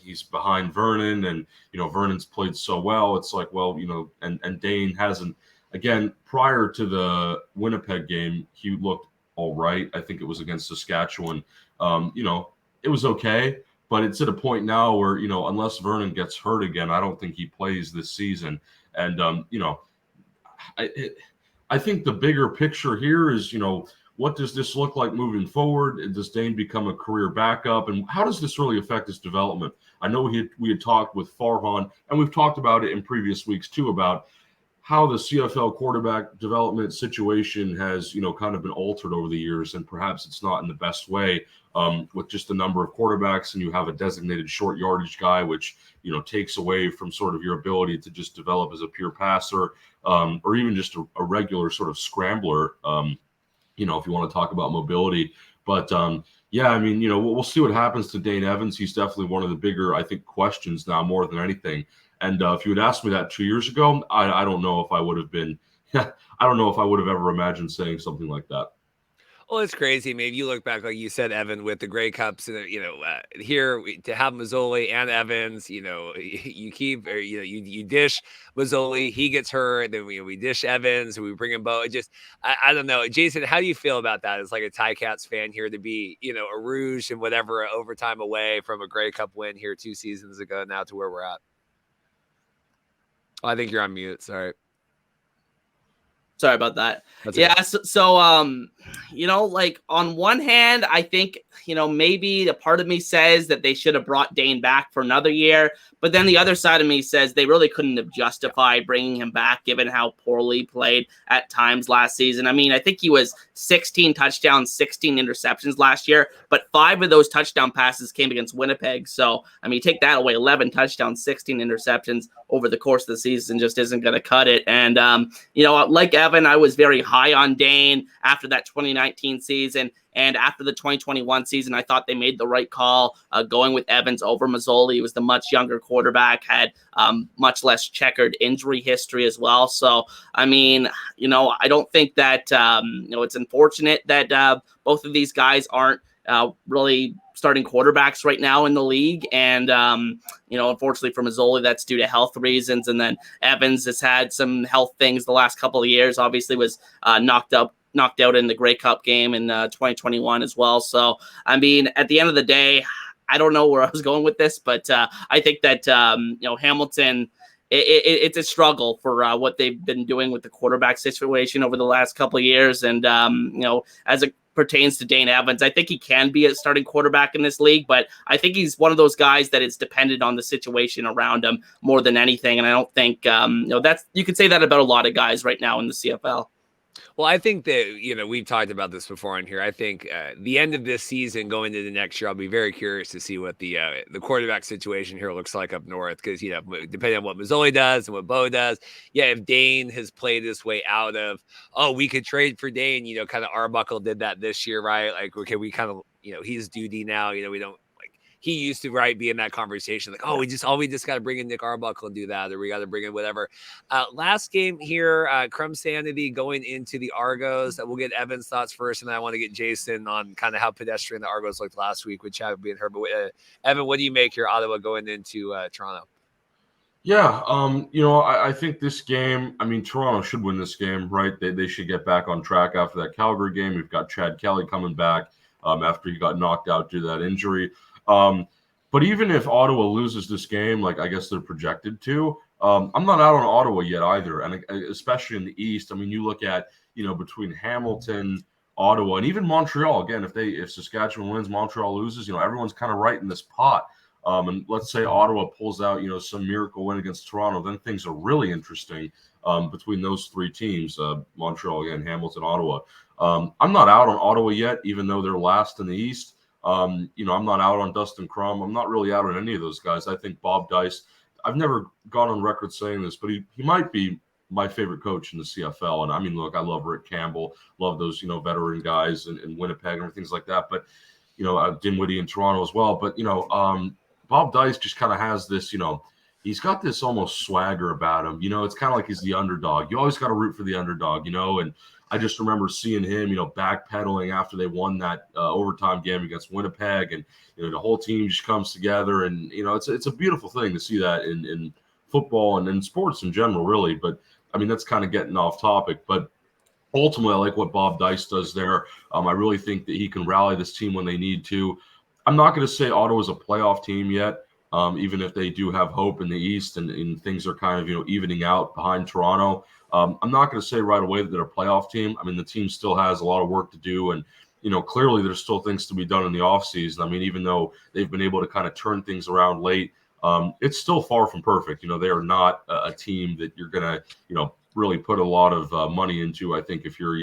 He's behind Vernon, and Vernon's played so well. It's like, well, and Dane hasn't. Again, prior to the Winnipeg game, he looked all right. I think it was against Saskatchewan. It was okay, but it's at a point now where, unless Vernon gets hurt again, I don't think he plays this season. And, I think the bigger picture here is, what does this look like moving forward? Does Dane become a career backup? And how does this really affect his development? I know we had talked with Farhan, and we've talked about it in previous weeks too, about how the CFL quarterback development situation has, kind of been altered over the years, and perhaps it's not in the best way with just the number of quarterbacks, and you have a designated short yardage guy, which, takes away from sort of your ability to just develop as a pure passer, or even just a regular sort of scrambler, if you want to talk about mobility. But yeah, I mean, we'll see what happens to Dane Evans. He's definitely one of the bigger, I think, questions now more than anything. And if you had asked me that 2 years ago, I don't know if I would have been, I don't know if I would have ever imagined saying something like that. Well, it's crazy. Maybe you look back, like you said, Evan, with the Grey Cups, and here to have Mazzoli and Evans, you keep, or you dish Mazzoli, he gets hurt, then we dish Evans, we bring in Bo. It just, I don't know, Jason, how do you feel about that as like a Ticats fan here to be, a Rouge and whatever overtime away from a Grey Cup win here 2 seasons ago now to where we're at? Oh, I think you're on mute. Sorry. Sorry about that. That's yeah. okay. So, like on one hand, I think, maybe a part of me says that they should have brought Dane back for another year. But then the other side of me says they really couldn't have justified bringing him back given how poorly he played at times last season. I mean, I think he was 16 touchdowns, 16 interceptions last year, but 5 of those touchdown passes came against Winnipeg. So, I mean, take that away, 11 touchdowns, 16 interceptions over the course of the season just isn't going to cut it. And, like Evan, I was very high on Dane after that 2019 season. And after the 2021 season, I thought they made the right call going with Evans over Mazzoli. He was the much younger quarterback, had much less checkered injury history as well. So, I mean, I don't think that, it's unfortunate that both of these guys aren't really starting quarterbacks right now in the league. And, unfortunately for Mazzoli, that's due to health reasons. And then Evans has had some health things the last couple of years, obviously was knocked out in the Grey Cup game in 2021 as well. So, I mean, at the end of the day, I don't know where I was going with this, but I think that Hamilton. It's a struggle for what they've been doing with the quarterback situation over the last couple of years, and as it pertains to Dane Evans, I think he can be a starting quarterback in this league, but I think he's one of those guys that is dependent on the situation around him more than anything. And I don't think that's, you could say that about a lot of guys right now in the CFL. Well, I think that, we've talked about this before on here. I think the end of this season going into the next year, I'll be very curious to see what the quarterback situation here looks like up north. Because, depending on what Mazzoli does and what Bo does, if Dane has played his way out of, we could trade for Dane, kind of Arbuckle did that this year, right? Like, okay, we kind of, he's duty now, we don't. He used to be in that conversation like, we just got to bring in Nick Arbuckle and do that, or we got to bring in whatever. Last game here, Crum Sanity going into the Argos. We'll get Evan's thoughts first, and then I want to get Jason on kind of how pedestrian the Argos looked last week with Chad being hurt. But Evan, what do you make here, Ottawa going into Toronto? Yeah, I think this game, Toronto should win this game, right? They should get back on track after that Calgary game. We've got Chad Kelly coming back after he got knocked out due to that injury. But even if Ottawa loses this game, like I guess they're projected to, I'm not out on Ottawa yet either. And especially in the East, you look at, between Hamilton, Ottawa, and even Montreal, again, if Saskatchewan wins, Montreal loses, everyone's kind of right in this pot. And let's say Ottawa pulls out, some miracle win against Toronto, then things are really interesting between those three teams, Montreal, again, Hamilton, Ottawa. I'm not out on Ottawa yet, even though they're last in the East. I'm not out on Dustin Crum. I'm not really out on any of those guys. I think Bob Dice, I've never gone on record saying this, but he might be my favorite coach in the CFL. And look, I love Rick Campbell, love those, veteran guys in Winnipeg and things like that. But, Dinwiddie in Toronto as well. But, Bob Dice just kind of has this, he's got this almost swagger about him. It's kind of like he's the underdog. You always got to root for the underdog, and I just remember seeing him, backpedaling after they won that overtime game against Winnipeg, and the whole team just comes together, and it's a beautiful thing to see that in football and in sports in general, really. But that's kind of getting off topic. But ultimately, I like what Bob Dice does there. I really think that he can rally this team when they need to. I'm not going to say Ottawa's a playoff team yet, even if they do have hope in the East and things are kind of evening out behind Toronto. I'm not going to say right away that they're a playoff team. The team still has a lot of work to do, and clearly there's still things to be done in the offseason. Even though they've been able to kind of turn things around late, it's still far from perfect. They are not a team that you're going to really put a lot of money into. I think if you're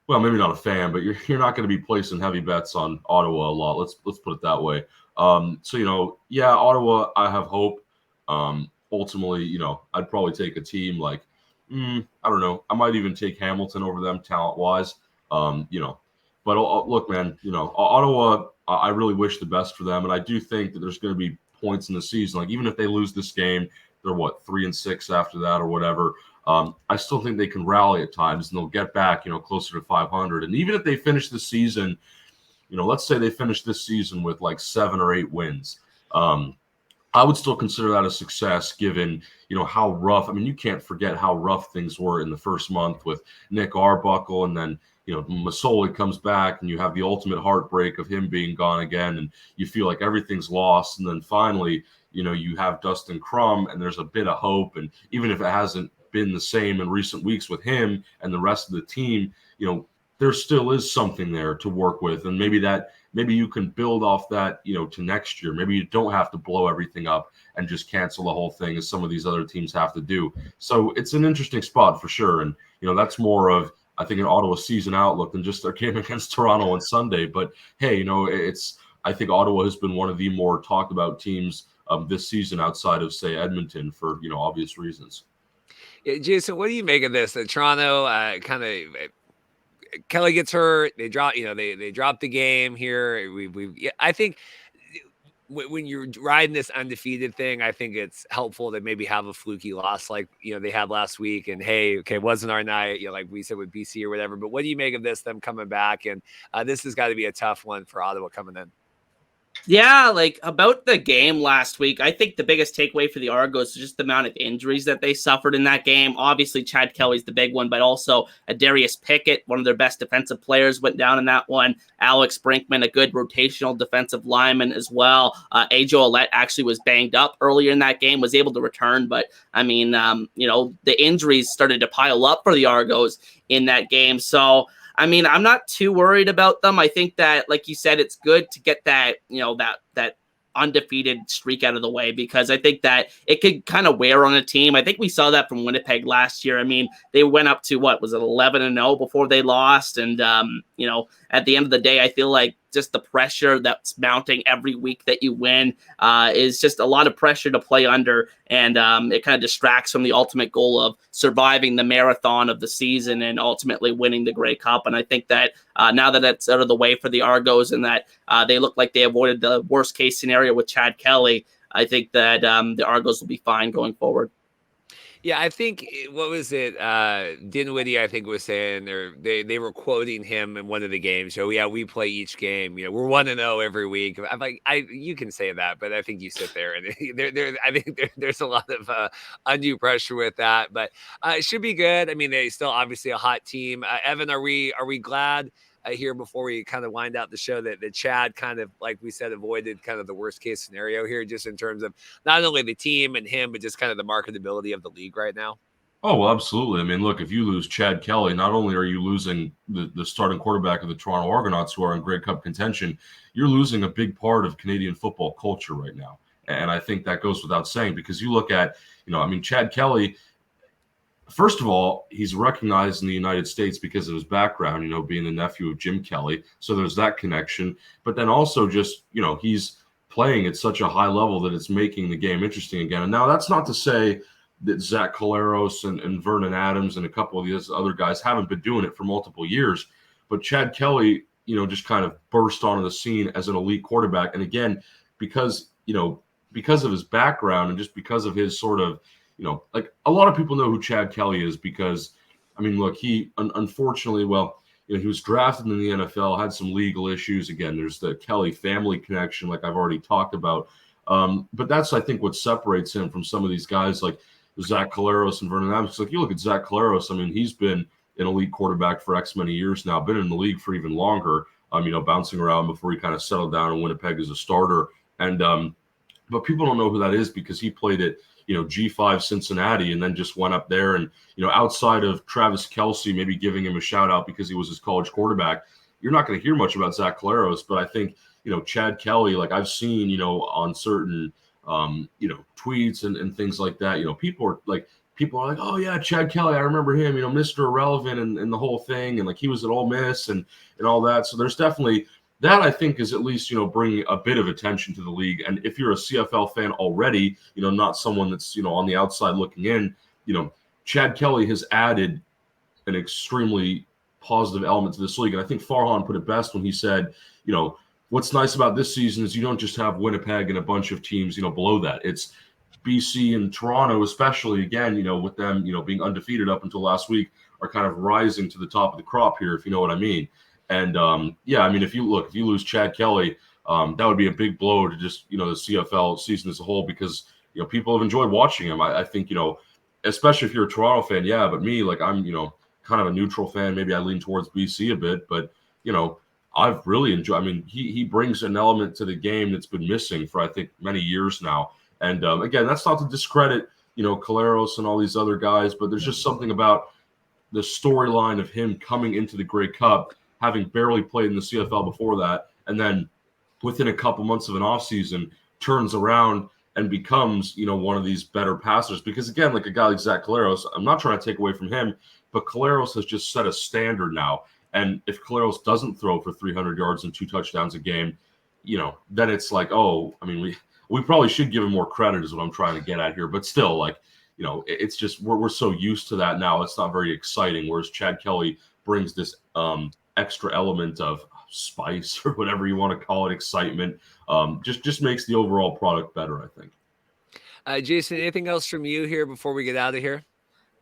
well, maybe not a fan, but you're not going to be placing heavy bets on Ottawa a lot. Let's put it that way. Ottawa, I have hope. Ultimately, I'd probably take a team like. I don't know. I might even take Hamilton over them talent-wise. But look, man, Ottawa, I really wish the best for them. And I do think that there's going to be points in the season. Like, even if they lose this game, they're 3-6 after that or whatever. I still think they can rally at times and they'll get back, closer to 500. And even if they finish the season, let's say they finish this season with 7 or 8 wins. I would still consider that a success given, how rough. You can't forget how rough things were in the first month with Nick Arbuckle, and then, Masoli comes back and you have the ultimate heartbreak of him being gone again, and you feel like everything's lost. And then finally, you have Dustin Crum and there's a bit of hope. And even if it hasn't been the same in recent weeks with him and the rest of the team, there still is something there to work with. And maybe you can build off that, to next year. Maybe you don't have to blow everything up and just cancel the whole thing as some of these other teams have to do. So it's an interesting spot for sure. And, that's more of, I think, an Ottawa season outlook than just their game against Toronto on Sunday. But hey, I think Ottawa has been one of the more talked about teams this season outside of, say, Edmonton for, obvious reasons. Yeah, Jason, what do you make of this? Toronto kind of Kelly gets hurt. They drop, they drop the game here. I think when you're riding this undefeated thing, I think it's helpful to maybe have a fluky loss like, they had last week. And hey, okay, wasn't our night, like we said with BC or whatever. But what do you make of this, them coming back? And this has got to be a tough one for Ottawa coming in. Yeah, like about the game last week, I think the biggest takeaway for the Argos is just the amount of injuries that they suffered in that game. Obviously, Chad Kelly's the big one, but also Darius Pickett, one of their best defensive players, went down in that one. Alex Brinkman, a good rotational defensive lineman as well. Ajo Alette actually was banged up earlier in that game, was able to return, but I mean, the injuries started to pile up for the Argos in that game. So, I mean, I'm not too worried about them. I think that, like you said, it's good to get that, that undefeated streak out of the way, because I think that it could kind of wear on a team. I think we saw that from Winnipeg last year. I mean, they went up to what was it, 11-0 before they lost, and at the end of the day, I feel like just the pressure that's mounting every week that you win is just a lot of pressure to play under, and it kind of distracts from the ultimate goal of surviving the marathon of the season and ultimately winning the Grey Cup. And I think that now that it's out of the way for the Argos and that they look like they avoided the worst case scenario with Chad Kelly, I think that the Argos will be fine going forward. Yeah, I think what was it? Dinwiddie, I think, was saying, or they were quoting him in one of the games. So yeah, we play each game. We're 1-0 every week. I'm like, you can say that, but I think you sit there and I think there's a lot of undue pressure with that. But it should be good. I mean, they still obviously a hot team. Evan, are we glad? Here before we kind of wind out the show that Chad kind of, like we said, avoided kind of the worst case scenario here, just in terms of not only the team and him, but just kind of the marketability of the league right now? Oh, well, absolutely. I mean, look, if you lose Chad Kelly, not only are you losing the starting quarterback of the Toronto Argonauts, who are in Grey Cup contention, you're losing a big part of Canadian football culture right now. And I think that goes without saying, because you look at, Chad Kelly, first of all, he's recognized in the United States because of his background, being the nephew of Jim Kelly. So there's that connection. But then also just, he's playing at such a high level that it's making the game interesting again. And now that's not to say that Zach Collaros and Vernon Adams and a couple of these other guys haven't been doing it for multiple years. But Chad Kelly, just kind of burst onto the scene as an elite quarterback. And again, because of his background and just because of his sort of, like a lot of people know who Chad Kelly is because, I mean, look, he unfortunately, he was drafted in the NFL, had some legal issues. Again, there's the Kelly family connection, like I've already talked about. But that's, I think, what separates him from some of these guys like Zach Collaros and Vernon Adams. Like, you look at Zach Collaros, I mean, he's been an elite quarterback for X many years now, been in the league for even longer, bouncing around before he kind of settled down in Winnipeg as a starter. And but people don't know who that is because he played at G5 Cincinnati and then just went up there. And, outside of Travis Kelce, maybe giving him a shout out because he was his college quarterback, you're not going to hear much about Zach Collaros. But I think, Chad Kelly, like I've seen, on certain, tweets and things like that, people are like, oh yeah, Chad Kelly, I remember him, Mr. Irrelevant and the whole thing. And like, he was at Ole Miss and all that. So there's definitely, that I think is at least, bringing a bit of attention to the league. And if you're a CFL fan already, not someone that's, on the outside looking in, Chad Kelly has added an extremely positive element to this league. And I think Farhan put it best when he said, what's nice about this season is you don't just have Winnipeg and a bunch of teams, below that. It's BC and Toronto, especially, again, with them, being undefeated up until last week, are kind of rising to the top of the crop here, if you know what I mean. And yeah, I mean, if you lose Chad Kelly, that would be a big blow to just, the CFL season as a whole, because, people have enjoyed watching him. I think, especially if you're a Toronto fan, yeah, but me, like I'm, kind of a neutral fan. Maybe I lean towards BC a bit, but, I've really enjoyed, I mean, he brings an element to the game that's been missing for, I think, many years now. And again, that's not to discredit, Collaros and all these other guys, but there's just something about the storyline of him coming into the Grey Cup, having barely played in the CFL before that, and then within a couple months of an offseason, turns around and becomes, one of these better passers. Because again, like a guy like Zach Collaros, I'm not trying to take away from him, but Collaros has just set a standard now. And if Collaros doesn't throw for 300 yards and 2 touchdowns a game, then it's like, oh, I mean, we probably should give him more credit is what I'm trying to get at here. But still, like, it's just we're so used to that now. It's not very exciting. Whereas Chad Kelly brings this extra element of spice or whatever you want to call it, excitement. Just makes the overall product better, I think. Jason, anything else from you here before we get out of here?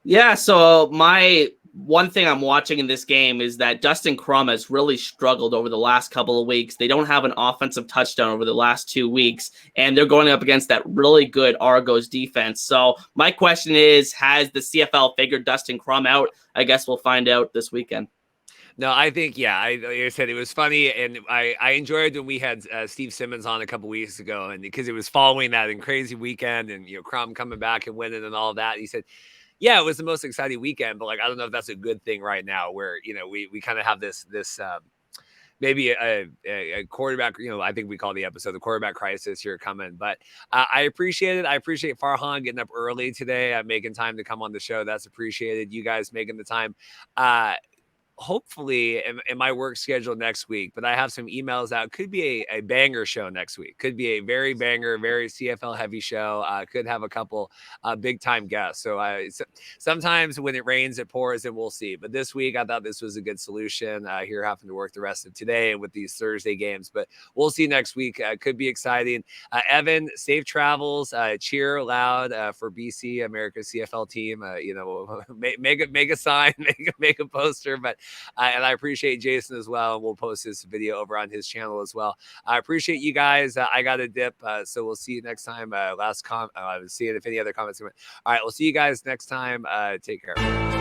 Yeah, so my one thing I'm watching in this game is that Dustin Crum has really struggled over the last couple of weeks. They don't have an offensive touchdown over the last 2 weeks, and they're going up against that really good Argos defense. So my question is, has the CFL figured Dustin Crum out? I guess we'll find out this weekend. No, I think, yeah, like I said, it was funny, and I enjoyed when we had Steve Simmons on a couple weeks ago, and because it was following that crazy weekend, and Crum coming back and winning and all that. He said, yeah, it was the most exciting weekend, but like I don't know if that's a good thing right now, where we kind of have this maybe a quarterback. I think we call the episode the quarterback crisis here coming. But I appreciate it. I appreciate Farhan getting up early today, making time to come on the show. That's appreciated. You guys making the time. Hopefully in my work schedule next week, but I have some emails out. Could be a banger show next week. Could be a very banger, very CFL heavy show. Could have a couple big time guests. So sometimes when it rains, it pours, and we'll see. But this week, I thought this was a good solution. Here having to work the rest of today and with these Thursday games, but we'll see next week. Could be exciting. Evan, safe travels. Cheer loud for BC, America's CFL team. Make a sign, make a poster, but. And I appreciate Jason as well. And we'll post this video over on his channel as well. I appreciate you guys. I got a dip. So we'll see you next time. See if any other comments come in. All right. We'll see you guys next time. Take care.